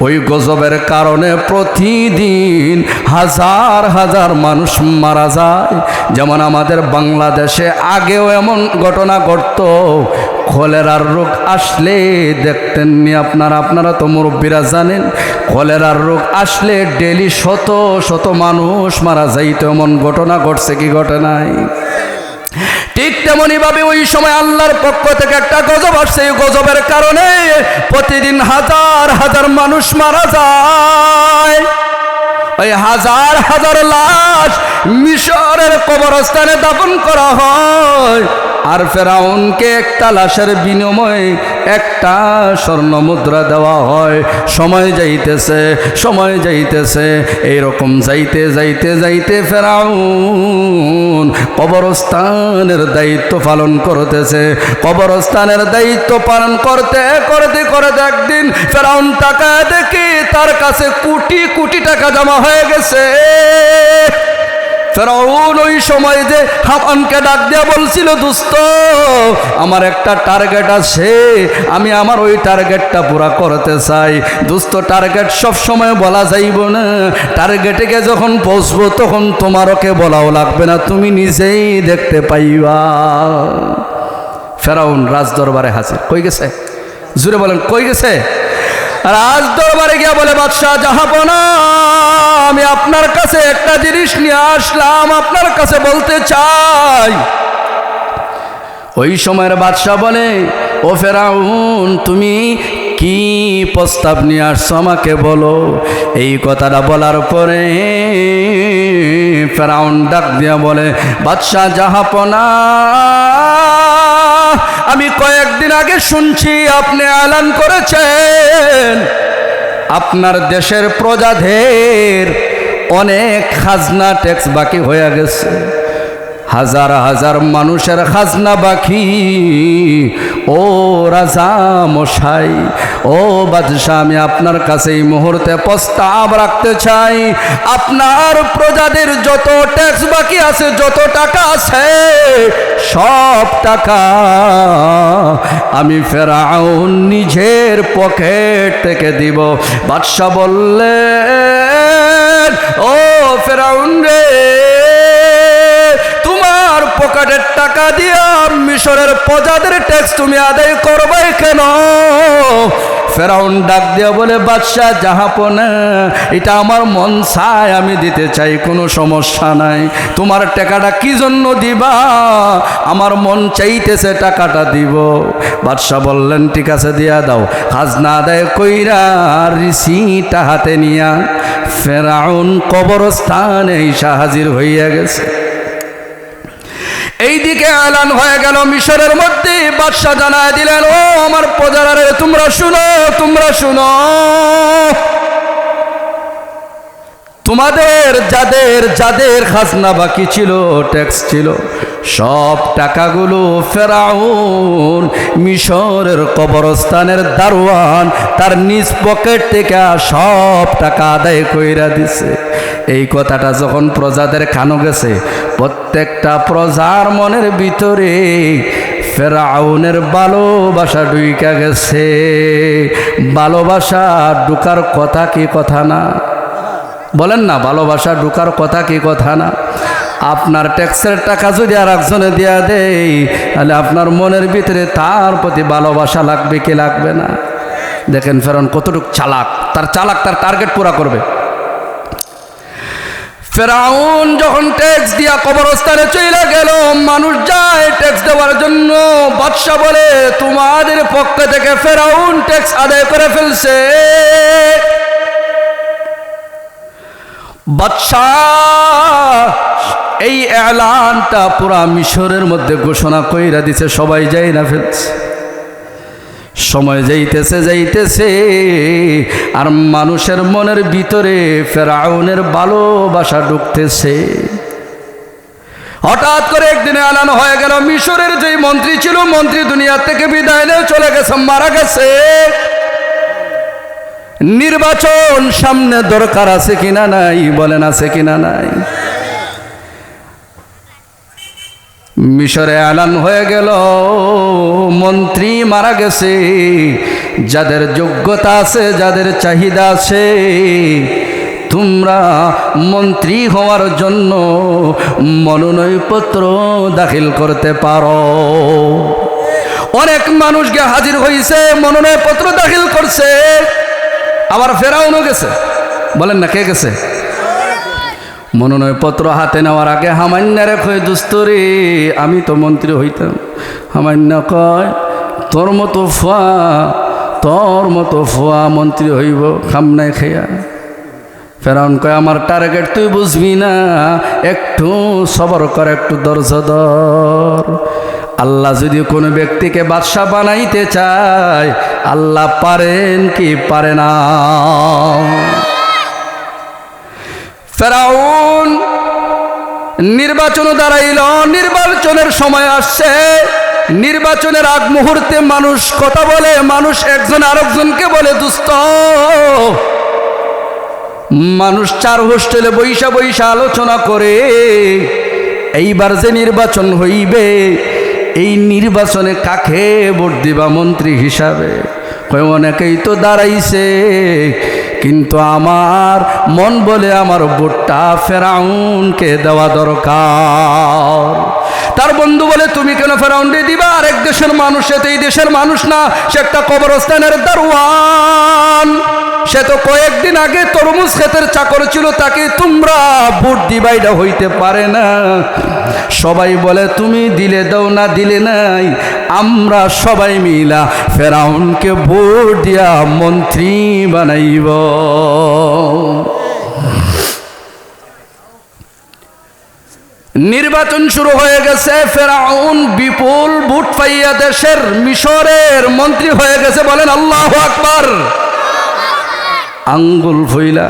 ওই গজবের কারণে প্রতিদিন হাজার হাজার মানুষ মারা যায়। যেমন আমাদের বাংলাদেশে আগেও এমন ঘটনা ঘটত। কলেরার রোগ আসলে দেখতেননি আপনারা তো মুরব্বীরা জানেন, কলেরার রোগ আসলে ডেলি শত শত মানুষ মারা যাইত। এমন ঘটনা ঘটছে কি ঘটে নাই? ঠিক তেমনি ভাবে ওই সময় আল্লাহর পক্ষ থেকে একটা গজব আসছে। এই গজবের কারণে প্রতিদিন হাজার হাজার মানুষ মারা যায়। ওই হাজার হাজার লাশ মিশরের কবরস্থানে দাফন করা হয়, আর ফেরাউনকে একটা লাশের বিনিময়ে একটা স্বর্ণ মুদ্রা দেওয়া হয়। সময় যাইতেছে, সময় যাইতেছে, এইরকম যাইতে যাইতে যাইতে ফেরাউন কবরস্থানের দায়িত্ব পালন করতেছে। কবরস্থানের দায়িত্ব পালন করতে করতে করতে একদিন ফেরাউন টাকা দেখে তার কাছে কোটি কোটি টাকা জমা হয়ে গেছে। ফেরাউন ওই সময় যে হামানকে ডাক দিয়া বলছিল, দোস্ত আমার একটা টার্গেট আছে, আমি আমার ওই টার্গেটটা পুরা করতে চাই। দোস্ত টার্গেট সব সময় বলা যাইব না, টার্গেটে গিয়ে যখন পৌঁছবো তখন তোমারকে বলাও লাগবে না, তুমি নিজেই দেখতে পাইবা। ফেরাউন রাজ দরবারে হাজির। কই গেছে? জুড়ে বলেন, কই গেছে? রাজ দরবারে গিয়া বলে, বাদশাহ জাহাপনা, আমি আপনার কাছে একটা জিনিস নিয়ে আসলাম, আপনার কাছে বলতে চাই। ওই সময়ের বাদশাহ বলে, ও ফেরাউন, তুমি কি প্রস্তাব নিয়ে আসছো আমাকে বলো। এই কথাটা বলার পরে ফেরাউন ডাক দিয়া বলে, বাদশাহ জাহাপনা, আমি কয়েকদিন আগে শুনছি আপনি এলান করেছেন আপনার দেশের প্রজাদের অনেক খাজনা ট্যাক্স বাকি হয়ে গেছে, হাজার হাজার মানুষের খাজনা বাকি। ও রাজা মশাই, ও বাদশাহ, আমি আপনার কাছে এই মুহূর্তে প্রস্তাব রাখতে চাই, আপনার প্রজাদের যত ট্যাক্স বাকি আছে, যত টাকা আছে, সব টাকা আমি ফেরাউন নিজের পকেট থেকে দিব। বাদশাহ বললেন, ও ফেরাউন রে, তোমার পকেটের টাকা দিয়া মিশরের প্রজাদের ট্যাক্স তুমি আদায় করবে কেন? ফেরাউন ডাক দিয়া বলে, বাদশাহ জাহাপনা, এটা আমার মন চায়, আমি দিতে চাই, কোনো সমস্যা নাই। তোমার টাকাটা কি জন্য দিবা? আমার মন চাইতেছে টাকাটা দিব। বাদশাহ বললেন, ঠিক আছে, দিয়া দাও। খাজনা আদায় কইরা রিসিটা হাতে নিয়া ফেরাউন কবরস্থানে এসে হাজির হইয়া গেছে। এইদিকে এলান হয়ে গেল মিশরের মধ্যে। বাদশাহ জানায় দিলেন, ও আমার প্রজারা, তোমরা শুনো, তোমরা শুনো, তোমাদের যাদের যাদের খাজনা বাকি ছিল, ট্যাক্স ছিল, সব টাকাগুলো ফেরাউন মিশরের কবরস্থানের দারোয়ান তার নিজ পকেট থেকে সব টাকা আদায় কইরা দিছে। এই কথাটা যখন প্রজাদের কানে গেছে, প্রত্যেকটা প্রজার মনের ভিতরে ফেরাউনের ভালোবাসা ঢুইকা গেছে। ভালোবাসা ঢুকার কথা কি কথা না? বলেন না, ভালোবাসা ঢুকার কথা কি কথা না? আপনার ট্যাক্সের টাকা যদি আর একজনে দিয়া দেয়, তাহলে আপনার মনের ভিতরে তার প্রতি ভালোবাসা লাগবে কি লাগবে না? দেখেন ফেরাউন কতটুকু চালাক, তার টার্গেট পুরা করবে। ফেরাউন যখন ট্যাক্স দিয়া কবরস্থানে চলে গেল, মানুষ যায় ট্যাক্স দেওয়ার জন্য। বাদশাহ বলে, তোমাদের পক্ষ থেকে ফেরাউন ট্যাক্স আদায় করে ফেলছে। বাদশাহ এই এলানটা পুরা মিশরের মধ্যে ঘোষণা কইরা দিছে, সবাই যাই না ফেলছে। সময় যাইতেছে যাইতেছে, আর মানুষের মনের ভিতরে ফেরাউনের ভালোবাসা ঢুকতেছে। হঠাৎ করে একদিনে এলান হয়ে গেল, মিশরের যে মন্ত্রী ছিল, মন্ত্রী দুনিয়া থেকে বিদায় নিয়ে চলে গেছে, মারা গেছে। নির্বাচন সামনে দরকার আছে কিনা নাই? বলেন, আছে কিনা নাই? মিশরে এলান হয়ে গেল, মন্ত্রী মারা গেছে। যাদের যোগ্যতা আছে, যাদের চাহিদা আছে, তোমরা মন্ত্রী হওয়ার জন্য মনোনয়নপত্র দাখিল করতে পারো। অনেক মানুষ গিয়ে হাজির হয়েছে, মনোনয়নপত্র দাখিল করছে। আবার ফেরাউনও গেছে। বলেন না, কে গেছে? মনোনয়নপত্র হাতে নেওয়ার আগে হামান্যারে কয়, দোস্ত রে, আমি তো মন্ত্রী হইতাম। হামান্যা কয়, তোর মতো ফুয়া মন্ত্রী হইব খামনায় খেয়া। ফেরাউন কয় আমার টার্গেট তুই বুঝবি না, একটু সবর কর, একটু ধৈর্য ধর। আল্লাহ যদি কোনো ব্যক্তিকে বাদশা বানাইতে চায়, আল্লাহ পারেন কি পারে না? ফেরাউন নির্বাচন দাঁড়াইল, নির্বাচনের সময় আসছে। নির্বাচনের আগ মুহূর্তে মানুষ কথা বলে, মানুষ একজন আরেকজনকে বলে দোস্ত। মানুষ চার হোস্টেলে বৈশা বৈশা আলোচনা করে এইবার যে নির্বাচন হইবে, এই নির্বাচনে কাকে ভোট দিবা মন্ত্রী হিসাবে? কয় অনেকেই তো দাঁড়াইছে, কিন্তু আমার মন বলে আমার ভোটটা ফেরাউনকে দেওয়া দরকার। তার বন্ধু বলে তুমি কেন ফেরাউনকে দিবা? আরেক দেশের মানুষ, সে তো এই দেশের মানুষ না, সে একটা কবরস্থানের দারোয়ান, সে তো কয়েকদিন আগে তরমুজ ক্ষেতের চাকর ছিল, তাকে তোমরা ভোট দিবা, এটা হইতে পারে না। সবাই বলে তুমি দিলে দাও, না দিলে নাই, আমরা সবাই মিলা ফেরাউনকে ভোট দিয়া মন্ত্রী বানাইব। নির্বাচন শুরু হয়ে গেছে। ফেরাউন বিপুল ভোট পাইয়া দেশের মিশরের মন্ত্রী হয়ে গেছে। বলেন আল্লাহু আকবার। আঙ্গুল ফইলা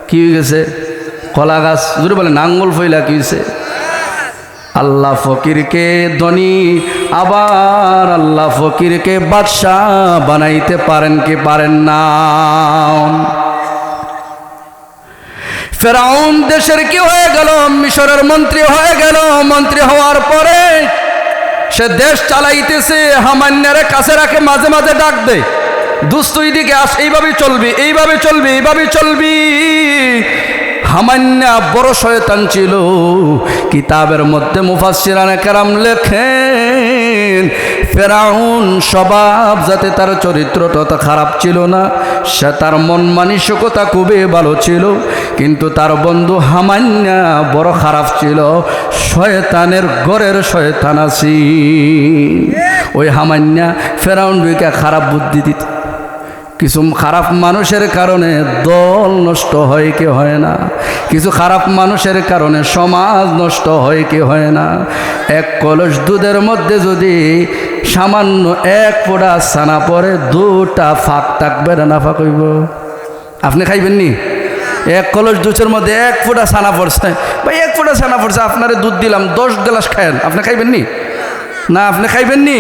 কি হয়ে গেছে? কলা গাছ যদি বলেন আঙ্গুল ফইলা কি হয়েছে? আল্লাহ ফকিরকে ধনী, আবার আল্লাহ ফকিরকে বাদশাহ বানাইতে পারেন কি পারেন না? ফেরাউন দেশের কি হয়ে গেল? মিশরের মন্ত্রী হয়ে গেল। মন্ত্রী হওয়ার পরে সে দেশ চালাইতেছে, হামান্যারে কাছে রাখে, মাঝে মাঝে ডাক দেয়, দুস্থ এদিকে আস, এইভাবে চলবি, এইভাবে চলবি, এইভাবে চলবি। হামান্যা বড় শয়তান ছিল। কিতাবের মধ্যে মুফাসসিরানে কেরাম লেখেন ফেরাউন স্বভাব যাতে তার চরিত্রটা তো খারাপ ছিল না, সে তার মন মানসিকতা খুবই ভালো ছিল, কিন্তু তার বন্ধু হামান্যা বড় খারাপ ছিল। শয়তানের ঘরের শয়তান আছি। ওই হামান্যা ফেরাউনকে খারাপ বুদ্ধি দিত। কিছু খারাপ মানুষের কারণে দল নষ্ট হয় কি হয় না? কিছু খারাপ মানুষের কারণে সমাজ নষ্ট হয় কি হয় না? এক কলস দুধের মধ্যে যদি সামান্য এক ফোঁটা ছানা পড়ে, দুটা ফাঁক থাকবে না ফাঁক হইব? আপনি খাইবেন নি? এক কলস দুধের মধ্যে এক ফোঁটা ছানা পড়ছে, ভাই এক ফোঁটা ছানা পড়ছে, আপনারে দুধ দিলাম 10 গ্লাস খায়েন, আপনি খাইবেন নি? না আপনি খাইবেন নি?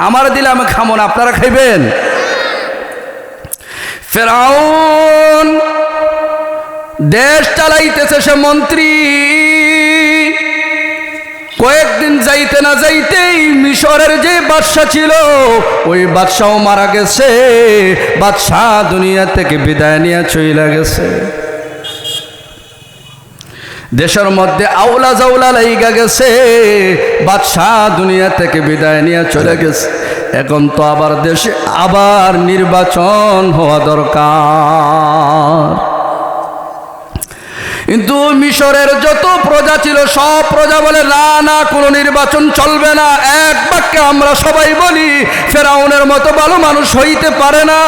আমার দিলে আমি খামো না, আপনারা খাইবেন? ফেরাউন দেশ চালাইতেছে, সে মন্ত্রী। কয়েকদিন যাইতে না যাইতেই মিশরের যে বাদশা ছিল, ওই বাদশাও মারা গেছে। বাদশা দুনিয়া থেকে বিদায় নিয়ে চলে গেছে। দেশের মধ্যে আউলা জাউলা লাইগা গেছে। বাদশা দুনিয়া থেকে বিদায় নিয়ে চলে গেছে। এখন তো আবার দেশে আবার নির্বাচন হওয়া দরকার। কিন্তু মিশরের যত প্রজা ছিল সব প্রজা বলে না না, কোনো নির্বাচন চলবে না। এক বাক্যে আমরা সবাই বলি ফেরাউনের মতো ভালো মানুষ হইতে পারে না।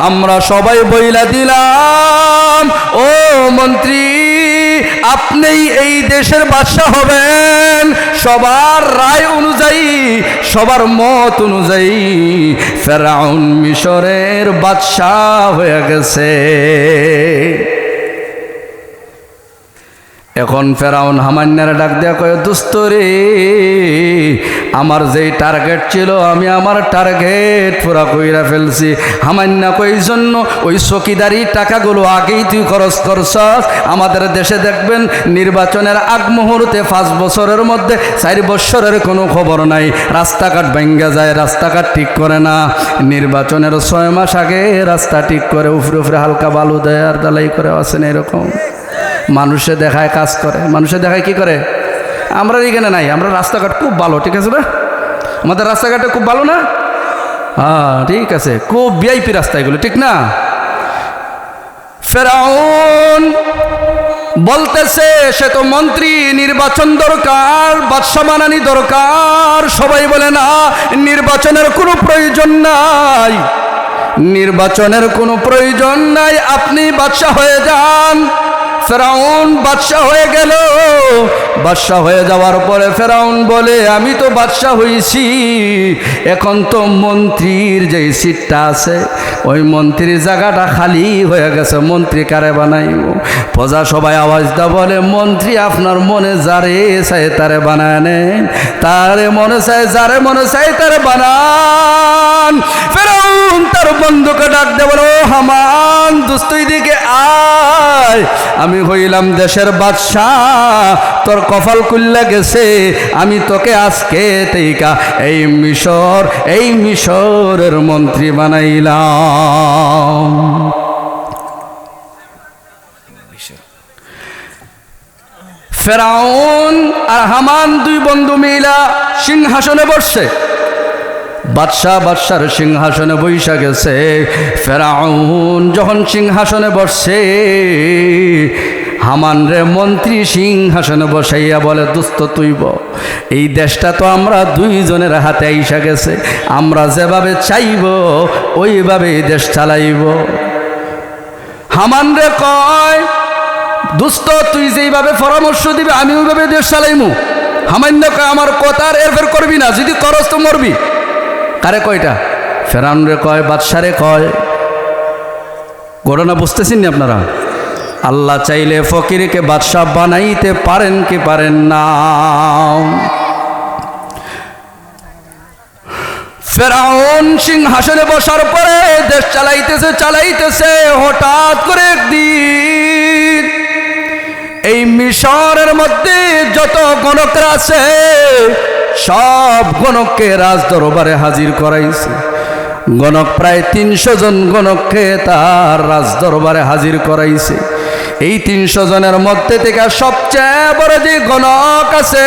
আমরা সবাই বইলা দিলাম, ও মন্ত্রী আপনিই এই দেশের বাদশা হবেন। সবার রায় অনুযায়ী, সবার মত অনুযায়ী ফেরাউন মিশরের বাদশা হয়ে গেছে। এখন ফেরাউন হামান্যারে ডাক দেয়া কয়, দোস্ত রে, আমার যেই টার্গেট ছিল আমি আমার টার্গেট পুরা কইরা ফেলছি। হামান্যা কই জন্য ওই চকিদারি টাকাগুলো আগেই তুই খরচ করছস। আমাদের দেশে দেখবেন নির্বাচনের আগ মুহূর্তে 5 বছরের মধ্যে 4 বছরের কোনো খবর নাই। রাস্তাঘাট ভেঙ্গে যায়, রাস্তাঘাট ঠিক করে না। নির্বাচনের 6 মাস আগে রাস্তা ঠিক করে, উপরে উপরে হালকা বালু দেয় আর ডালাই করে, আছেন এরকম। মানুষে দেখায় কাজ করে, মানুষে দেখায় কি করে? আমরা এখানে নাই, আমরা রাস্তাঘাট খুব ভালো, ঠিক আছে না? আমাদের রাস্তাঘাটে খুব ভালো না? হ্যাঁ ঠিক আছে, খুব ভিআইপি রাস্তা এগুলো, ঠিক না? ফেরাউন বলতেছে সে তো মন্ত্রী, নির্বাচন দরকার, বাদশা বানানি দরকার। সবাই বলে না, নির্বাচনের কোনো প্রয়োজন নাই। নির্বাচনের কোনো প্রয়োজন নাই, আপনি বাদশা হয়ে যান। ফেরাউন বাদশা হয়ে গেল। বাদশা হয়ে যাওয়ার পরে ফেরাউন বলে, আমি তো বাদশা হয়েছি, এখন তো মন্ত্রীর যে সিটটা আছে ওই মন্ত্রীর জায়গাটা খালি হয়ে গেছে, মন্ত্রী কারে বানাইব? প্রজা সবাই আওয়াজ দা বলে, মন্ত্রী আপনার মনে যারে চায় তারে বানায় নেন, তারে মনে চায় যারে মনে চায় তারে বানান। ফেরাউন তার বন্ধুকে ডাক দে বলে, ও হামান দোস্ত দিকে আয়, আমি হইলাম দেশের বাদশাহ, তোর কপাল খুললে গেছে, আমি তোকে আজকে তেইকা এই মিশরের মন্ত্রী বানাইলাম। ফেরাউন আর হামান দুই বন্ধু মিলা সিংহাসনে বসছে। বাদশার সিংহাসনে বৈশা গেছে। ফেরাউন যখন সিংহাসনে বসছে, হামান রে মন্ত্রী সিংহাসনে বসাইয়া বলে, দোস্ত তুইব, এই দেশটা তো আমরা দুইজনের হাতে আইসা গেছে, আমরা যেভাবে চাইব ওইভাবে এই দেশ চালাইব। হামান রে কয়, দোস্ত তুই যেইভাবে পরামর্শ দিবে আমি ওইভাবে দেশ চালাইমু। হামান্য কয়, আমার কথা আর এরফের করবি না, যদি করস তো মরবি। কারে কয়টা? ফেরাউন রে কয়, বাদশারে কয়। ঘটনা বুঝতেছেন না আপনারা? আল্লাহ চাইলে ফকিরকে বাদশা বানাইতে পারেন কি পারেন না? ফেরাউন সিংহাসনে বসার পরে দেশ চালাইতেছে। হঠাৎ করে একদিন এই মিশরের মধ্যে যত গণকরা আছে সব গণককে রাজ দরবারে হাজির করাইছে। গণক প্রায় 300 জন গণককে তার রাজ দরবারে হাজির করাইছে। এই 300 জনের মধ্যে থেকে সবচেয়ে বড় যে গণক আছে,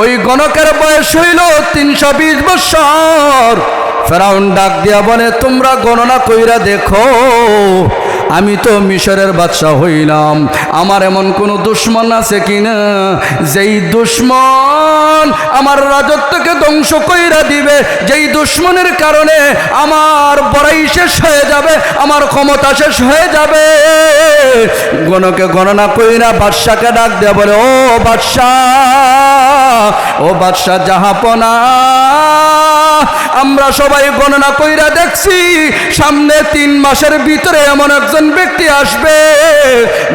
ওই গণকের বয়স হইল 320 বছর। ফেরাউন ডাক দিয়া বলে, তোমরা গণনা কইরা দেখো, আমি তো মিশরের বাদশা হইলাম, আমার এমন কোন দুশ্মন আছে কিনা যেই দুশ্মন আমার রাজত্বকে ধ্বংস কইরা দিবে, যেই দুশ্মনের কারণে আমার বড়াই শেষ হয়ে যাবে, আমার ক্ষমতা শেষ হয়ে যাবে। গণকে গণনা কইরা বাদশাকে ডাক দেয়া বলে, ও বাদশা জাহাপনা, আমরা সবাই গণনা কইরা দেখছি সামনে 3 মাসের ভিতরে এমন একজন ব্যক্তি আসবে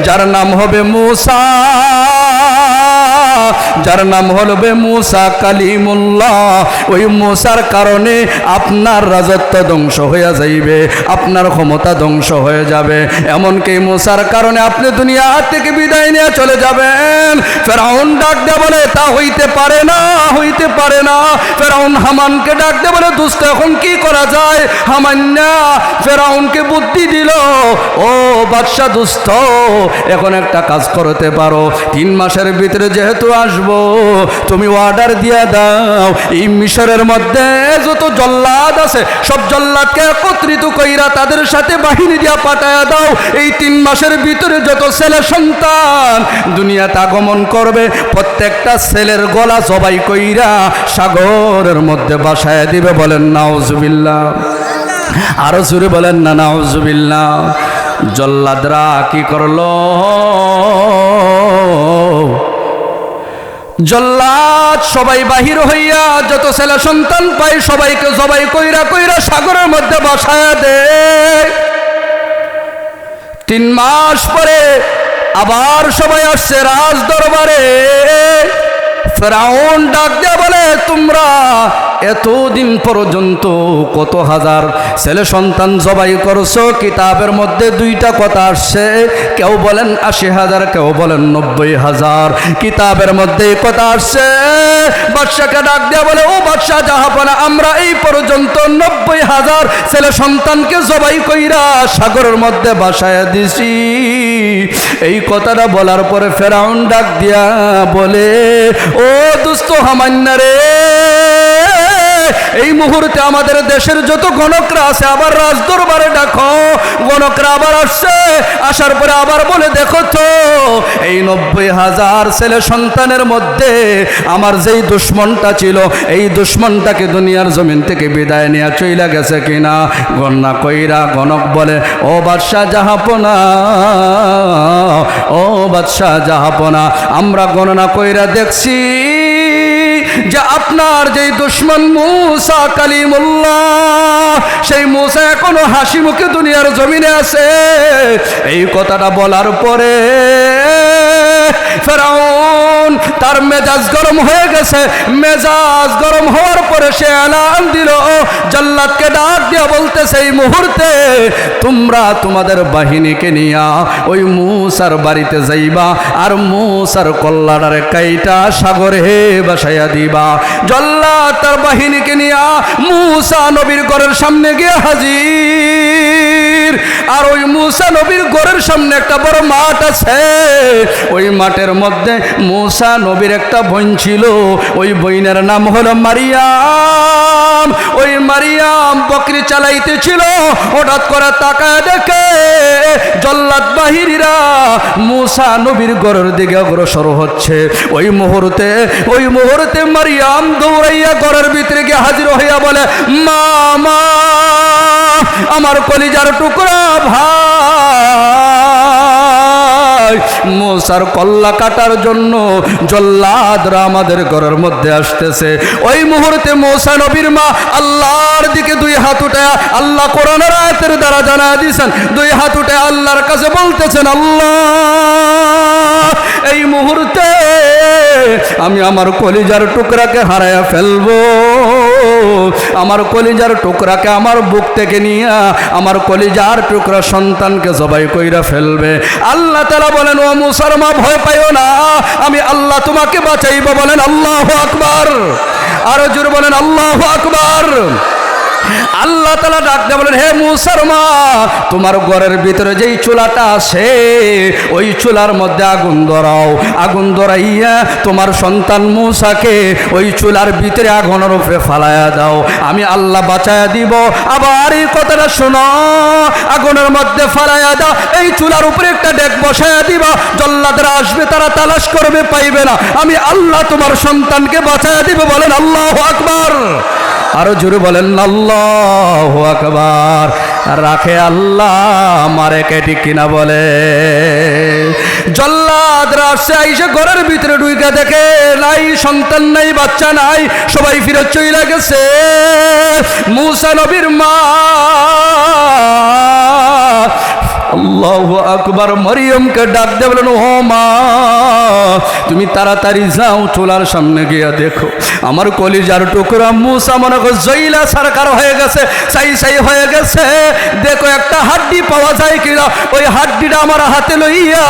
যার নাম হবে মূসা, যার নাম হবে মূসা কালিমুল্লাহ। ওই মূসার কারণে আপনার রাজত্ব ধ্বংস হয়ে যাইবে, আপনার ক্ষমতা ধ্বংস হয়ে যাবে, এমনকি মূসার কারণে আপনি দুনিয়া থেকে বিদায় নিয়ে চলে যাবেন। ফেরাউন ডাক দে বলে, তা হইতে পারে না, হইতে পারে না। ফেরাউন হামানকে ডাক দে বলে, দোস্ত এখন কি করা যায়? হামান না ফেরাউনকে বুদ্ধি দিল, ও বাদশা দোস্ত, এখন একটা কাজ করতে পারো, 3 মাসের ভিতরে যেহেতু আসবো, তুমি অর্ডার দিয়ে দাও, এই মিশরের মধ্যে যত জল্লাদ আছে সব জল্লাদকে একত্রিত কইরা তাদের সাথে বাহিনী দিয়া পাঠায়া দাও। এই 3 মাসের ভিতরে যত ছেলে সন্তান দুনিয়াতে আগমন করবে, প্রত্যেকটা ছেলের গলা জবাই কইরা সাগরের মধ্যে বাসায় দিবে। বলেন নাউজুবিল্লাহ, আরো জোরে বলেন না নাউজুবিল্লাহ। জল্লাদরা কি করলো? জল্লাদ সবাই বাহির হইয়া যত ছেলে সন্তান পায় সবাইকে জবাই কইরা কইরা সাগরের মধ্যে বসায়া দেয়। 3 মাস পরে আবার সবাই আসছে রাজ দরবারে। ফেরাউন ডাক দিয়া বলে, তোমরা এতদিন পর্যন্ত কত হাজার ছেলে সন্তান জবাই করছো? কিতাবের মধ্যে 2টা কথা আসছে, কেউ বলেন 80,000, কেউ বলেন 90,000। কিতাবের মধ্যে কথা আসছে। বাদশাকে ডাক দিয়া বলে, ও বাদশা জাহাপনা, আমরা এই পর্যন্ত 90,000 ছেলে সন্তানকে জবাই কইরা সাগরের মধ্যে বাসায় দিছি। এই কথাটা বলার পরে ফেরাউন ডাক দিয়া বলে, ও দুস্থ হামান্না রে, এই মুহূর্তে আমাদের দেশের যত গণকরা আছে আবার রাজদরবারে ডাকো। গণকরা আবার আসছে, আসার পরে আবার বলে দেখো তো এই 90,000 ছেলে সন্তানের মধ্যে আমার যেই দুশ্মনটা ছিল এই দুশ্মনটাকে দুনিয়ার জমিন থেকে বিদায় নিয়ে চইলা গেছে কিনা। গণনা কইরা গণক বলে ও বাদশাহ জাহাপনা, ও বাদশাহ জাহাপনা, আমরা গণনা কইরা দেখছি যে আপনার যেই দুশ্মন মূসা কালিমুল্লাহ, সেই মূসা এখনো হাসি মুখে দুনিয়ার জমিনে আছে। এই কথাটা বলার পরে ফেরাউন তার মেজাজ গরম হয়ে গেছে। মেজাজ গরম হওয়ার পরে সে এলান দিল, জল্লাদকে ডাক দিয়া বলতেছে এই মুহূর্তে তোমরা তোমাদের বাহিনীকে নিয়া ওই মূসার বাড়িতে যাইবা আর মূসার কল্লাটারে কাইটা সাগরে বাসাইয়া দিবা। জল্লাদ তার বাহিনীকে নিয়া মূসা নবীর ঘরের সামনে গিয়ে হাজির। আর ওই মূসা নবীর ঘরের সামনে একটা বড় মাঠ আছে। ওই মাঠের মধ্যে মূসা নবীর একটা বোন ছিল, ওই বোনের নাম হলো মারিয়াম। ওই মারিয়াম বকরি চালাইতেছিল, হঠাৎ করে তাকায় দেখে জল্লাদ বাহিনীরা মূসা নবীর ঘরের দিকে অগ্রসর হচ্ছে। ওই মুহূর্তে মারিয়াম দৌড়াইয়া ঘরের ভিতরে গিয়ে হাজির হইয়া বলে মা, মা আমার কলিজার টুকরা ভাই, মূসার কল্লা কাটার জন্য জল্লাদরা আমাদের ঘরের মধ্যে আসতেছে। ওই মুহূর্তে মূসা নবীর মা আল্লাহর দিকে দুই হাত উঠায়া, আল্লাহ কোরআনের আয়াতের দ্বারা জানায় দিয়েছেন, দুই হাত উঠে আল্লাহর কাছে বলতেছেন আল্লাহ এই মুহূর্তে আমি আমার কলিজার টুকরাকে হারায়া ফেলবো। আমার কলিজার টুকরাকে আমার বুক থেকে নিয়ে আমার কলিজার টুকরা সন্তানকে জবাই কইরা ফেলবে। আল্লাহ তাআলা বলেন ও মূসার মা ভয় পাইও না, আমি আল্লাহ তোমাকে বাঁচাইব। বলেন আল্লাহু আকবার, আরো জোরে বলেন আল্লাহু আকবার। আল্লাহ তাআলা ডাক দিয়ে বলেন হে মূসার মা, তোমার ঘরের ভিতরে যেই চুলাটা আছে ওই চুলার মধ্যে আগুন ধরাও। আগুন ধরাইয়া তোমার সন্তান মূসাকে ওই চুলার ভিতরে আগুনের উপরে ফালাইয়া দাও, আমি আল্লাহ বাঁচায়া দিব। আবার এই কথাটা শোনো, আগুনের মধ্যে ফালাইয়া দাও, এই চুলার উপরে একটা ডেক বসায়া দিবা, জল্লাদরা আসবে তারা তালাশ করবে পাইবে না, আমি আল্লাহ তোমার সন্তানকে বাঁচায়া দিব। বলেন আল্লাহু আকবার, আরো জোরে বলেন আল্লাহু আকবার। রাখে আল্লাহ মারে কে ঠিক কিনা বলে। জল্লাদরা আসছে, আইসা ঘরের ভিতরে ঢুইকা দেখে নাই সন্তান নাই বাচ্চা নাই, সবাই ফিরত চইলা গেছে। মূসা নবীর মা আল্লাহু আকবার মরিয়মকে ডাক দিয়ে বলেন ও মা, তুমি তাড়াতাড়ি যাও চুলার সামনে গিয়া দেখো আমার কলিজার টুকরা মূসা মনে করো জইলা সরকার হয়ে গেছে, সাই সাই হয়ে গেছে। দেখো একটা হাড্ডি পাওয়া যায় কিনা, ওই হাড্ডিটা আমার হাতে লইয়া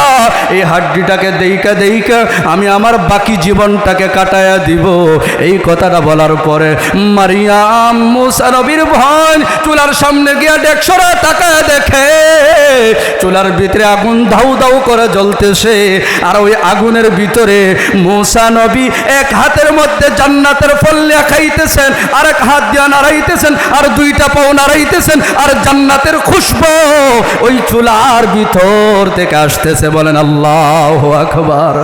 এই হাড্ডিটাকে দেইকা দেইকা আমি আমার বাকি জীবনটাকে কাটায়া দিব। এই কথাটা বলার পরে মারিয়াম মূসা নবীর বোন চুলার সামনে গিয়া দেখছরা তাকায় দেখে চুলার ভিতরে আগুন ধাউ ধাউ করে জ্বলতেছে। আর ওই আগুনের ভিতরে মূসা নবী এক হাতের মধ্যে জান্নাতের ফল নিয়ে খাইতেছেন, আর এক হাত দিয়ে নাড়াইতেছেন, আর দুইটা পাও নাড়াইতেছেন, আর জান্নাতের খুশবু ওই চুলার ভিতর থেকে আসতেছে। বলেন আল্লাহু আকবার।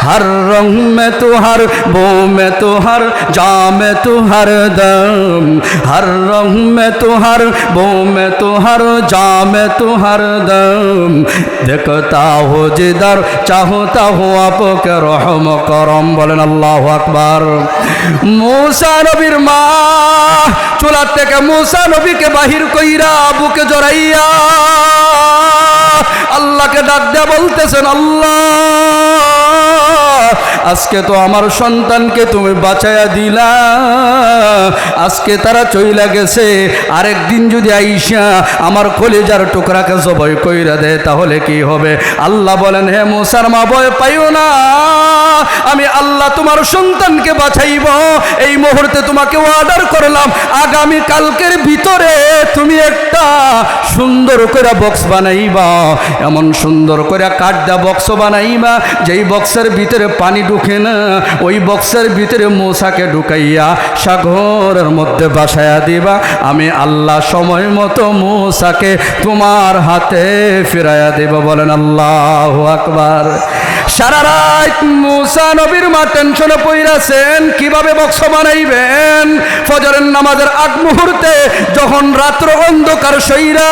হর রং মে তুহার, বো মে তুহার, জা মে তুহার দম, হর রং মে তুহার, বো মে তুহার, জা মে তুহার दम देखता हो जिधर चाहता हो आपके रहम करम। बोलें अल्लाह अकबर। मूसा नबीर मा चूला থেকে मूसा নবীকে বাহির কইরা বুকে জড়াইয়া আল্লাহকে ডাক দেয়া বলতেছেন আল্লাহ আজকে তো আমার সন্তানকে তুমি বাঁচায়া দিলা, আজকে তারা চইলা গেছে, আরেকদিন যদি আইসা আমার কলিজার টুকরাকে জবাই কইরা দেয় তাহলে কি হবে? আল্লাহ বলেন হে মূসার মা ভয় পাইও না, আমি আল্লাহ তোমার সন্তানকে বাঁচাইব। এই মুহূর্তে তোমাকে অর্ডার করলাম আগামী কালকের ভিতরে তুমি একটা সুন্দর করে বক্স বানাইবা, এমন সুন্দর করে কাঠ দা বক্স বানাইবা যেই বক্সের ভিতরে পানি ঢুকে না, ওই বক্সের ভিতরে মূসাকে ঢুকাইয়া সাগরের মধ্যে ভাসায়া দিবা। আমি আল্লাহ সময় মতো মূসাকে তোমার হাতে ফিরাইয়া দেব। বলেন আল্লাহু আকবার। সারা রাত মূসা নবীর মা টেনশনে পড়েছেন, কিভাবে বক্স বানাইবেন। ফজরের নামাজের আগ মুহূর্তে যখন রাত্র অন্ধকার সইরা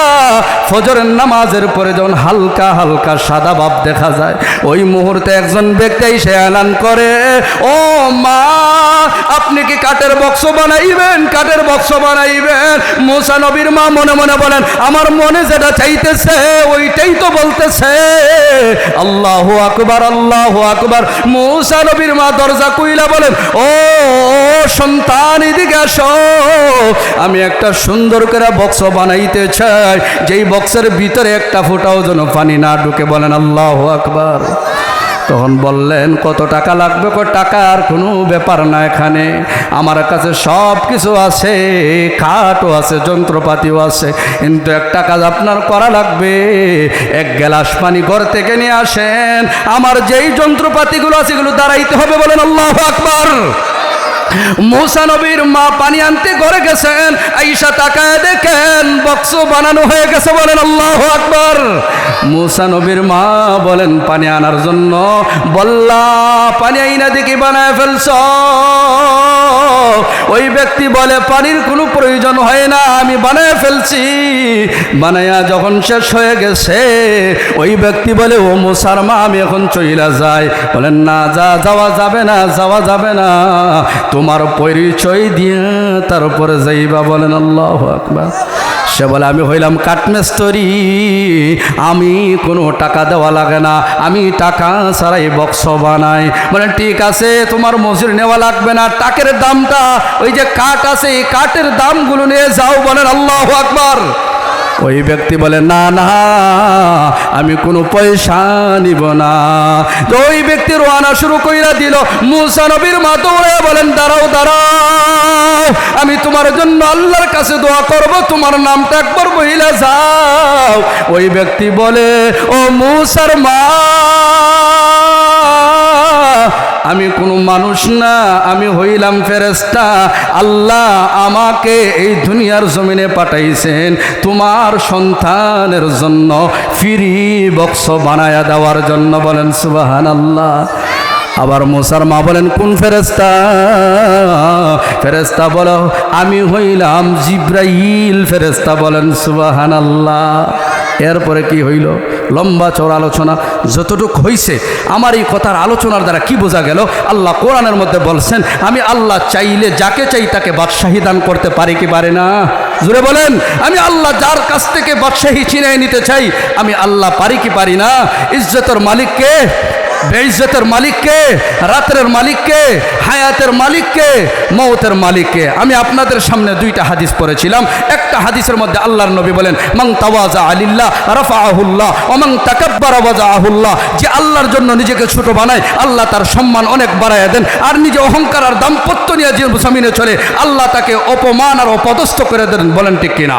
ফজরের নামাজের পরে যখন হালকা হালকা সাদা ভাব দেখা যায়, ওই মুহূর্তে একজন ব্যক্তি এসে এলান করে, ও মা, আপনি কি কাঠের বক্স বানাইবেন? কাঠের বক্স বানাইবেন? মূসা নবীর মা মনে মনে বলেন, আমার মনে যেটা চাইতেছে ওইটাই তো বলতেছে। আল্লাহু আকবার, আল্লাহু আকবার। মূসা নবীর মা দরজা খুইলা বলেন, ও সন্তান, এদিকে আসো, আমি একটা সুন্দর করে বক্স বানাইতে চাই, যেই বক্সের ভিতরে একটা ফোঁটাও যেন পানি না ঢুকে। বলেন আল্লাহু আকবার। তখন বললেন, কত টাকা লাগবে? টাকার কোনো ব্যাপার না, এখানে আমার কাছে সব কিছু আছে, খাটও আছে, যন্ত্রপাতিও আছে, কিন্তু একটা কাজ আপনার করা লাগবে, এক গ্লাস পানি ঘর থেকে নিয়ে আসেন, আমার যেই যন্ত্রপাতিগুলো আছে এগুলো দাঁড়াইতে হবে। বলেন আল্লাহু আকবার। মূসা নবীর মা পানি আনতে ঘরে গেছেন, আয়েশা তাকায় দেখেন বক্স বানানো হয়ে গেছে। বলেন আল্লাহু আকবার। মূসা নবীর মা বলেন, পানি আনার জন্য বললা, পানি আইনা দেখি বানায় ফেলছ। ওই ব্যক্তি বলে, পানির কোনো প্রয়োজন হয় না, আমি বানায় ফেলছি। বানায়া যখন শেষ হয়ে গেছে, ওই ব্যক্তি বলে, ও মূসার মা, আমি এখন চইলা যাই। বলেন, না, যাওয়া যাবে না, যাওয়া যাবে না, তোমার পরিচয় দিয়ে তারপরে যাইবা। বলেন আল্লাহু আকবার। সে বলে, আমি হইলাম কাঠমিস্ত্রি, আমি কোনো টাকা দেওয়া লাগে না, আমি টাকা ছাড়াই বক্স বানাই। বলে, ঠিক আছে, তোমার মজুরি নেওয়া লাগবে না, টাকের দামটা, ওই যে কাঠ আছে এই কাঠের দামগুলো নিয়ে যাও। বলেন আল্লাহু আকবার। ওই ব্যক্তি বলে, না না, আমি কোনো পয়সা নিব না। তো ওই ব্যক্তি রওনা শুরু কইরা দিল। মূসা নবীর মা দৌড়ে বলেন, দাঁড়াও দাঁড়াও, আমি তোমার জন্য আল্লাহর কাছে দোয়া করব, তোমার নামটা একবার বইলা যাও। ওই ব্যক্তি বলে, ও মূসার মা, আমি কোনো মানুষ না, আমি হইলাম ফেরেশতা। আল্লাহ আমাকে এই দুনিয়ার জমিনে পাঠাইছেন তোমার সন্তানের জন্য ফ্রি বক্স বানায়া দেওয়ার জন্য। বলেন সুবহানাল্লাহ। আবার মূসার মা বলেন, কোন ফেরেশতা? ফেরেশতা বলো, আমি হইলাম জিব্রাইল ফেরেশতা। বলেন সুবহানাল্লাহ। এরপরে কি হইল? লম্বা চওড়া আলোচনা যতটুকু হইছে, আমার এই কথার আলোচনার দ্বারা কি বোঝা গেল? আল্লাহ কোরআনের মধ্যে বলছেন, আমি আল্লাহ চাইলে যাকে চাই তাকে বাদশাহী দান করতে পারি কি পারে না? জোরে বলেন। আমি আল্লাহ যার কাছ থেকে বাদশাহী ছিনিয়ে নিতে চাই, আমি আল্লাহ পারি কি পারি না? ইজ্জতের মালিককে, বেইজ্জতের মালিককে, রাতের মালিককে, হায়াতের মালিককে, মৌতের মালিককে। আমি আপনাদের সামনে দুইটা হাদিস পড়েছিলাম। একটা হাদিসের মধ্যে আল্লাহর নবী বলেন, মান তাওয়াজা আলিল্লাহ রাফাআহুল্লাহ ওয়া মান তাকাব্বারা ওয়াজাআহুল্লাহ। যে আল্লাহর জন্য নিজেকে ছোট বানায়, আল্লাহ তার সম্মান অনেক বাড়ায় দেন। আর নিজে অহংকার আর দাম্পত্য নিয়ে যে জমিনে চলে, আল্লাহ তাকে অপমান আর অপদস্থ করে দেন। বলেন ঠিক কিনা?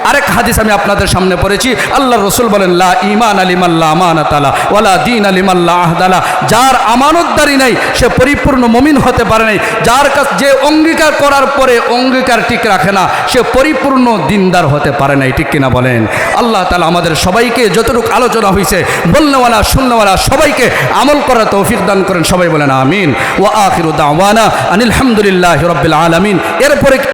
আরেক হাদিস আমি আপনাদের সামনে পড়েছি। আল্লাহর রাসূল বলেন, লা ঈমান লিমান লা আমানাত লা ওয়ালা দীন লিমান লা আহদা লা। যার আমানতদারি নাই সে পরিপূর্ণ মুমিন হতে পারে নাই। যার কাছে যে অঙ্গীকার করার পরে অঙ্গীকার ঠিক রাখে না, সে পরিপূর্ণ দিনদার হতে পারে নাই। ঠিক কিনা বলেন? আল্লাহ তাআলা আমাদের সবাইকে যতটুকু আলোচনা হয়েছে, বলনেওয়ালা শুননেওয়ালা সবাইকে আমল করার তৌফিক দান করেন। সবাই বলেন আমিন। ওয়া আখিরু দাওয়ানা আনিল হামদুলিল্লাহি রাব্বিল আলামিন। এরপরে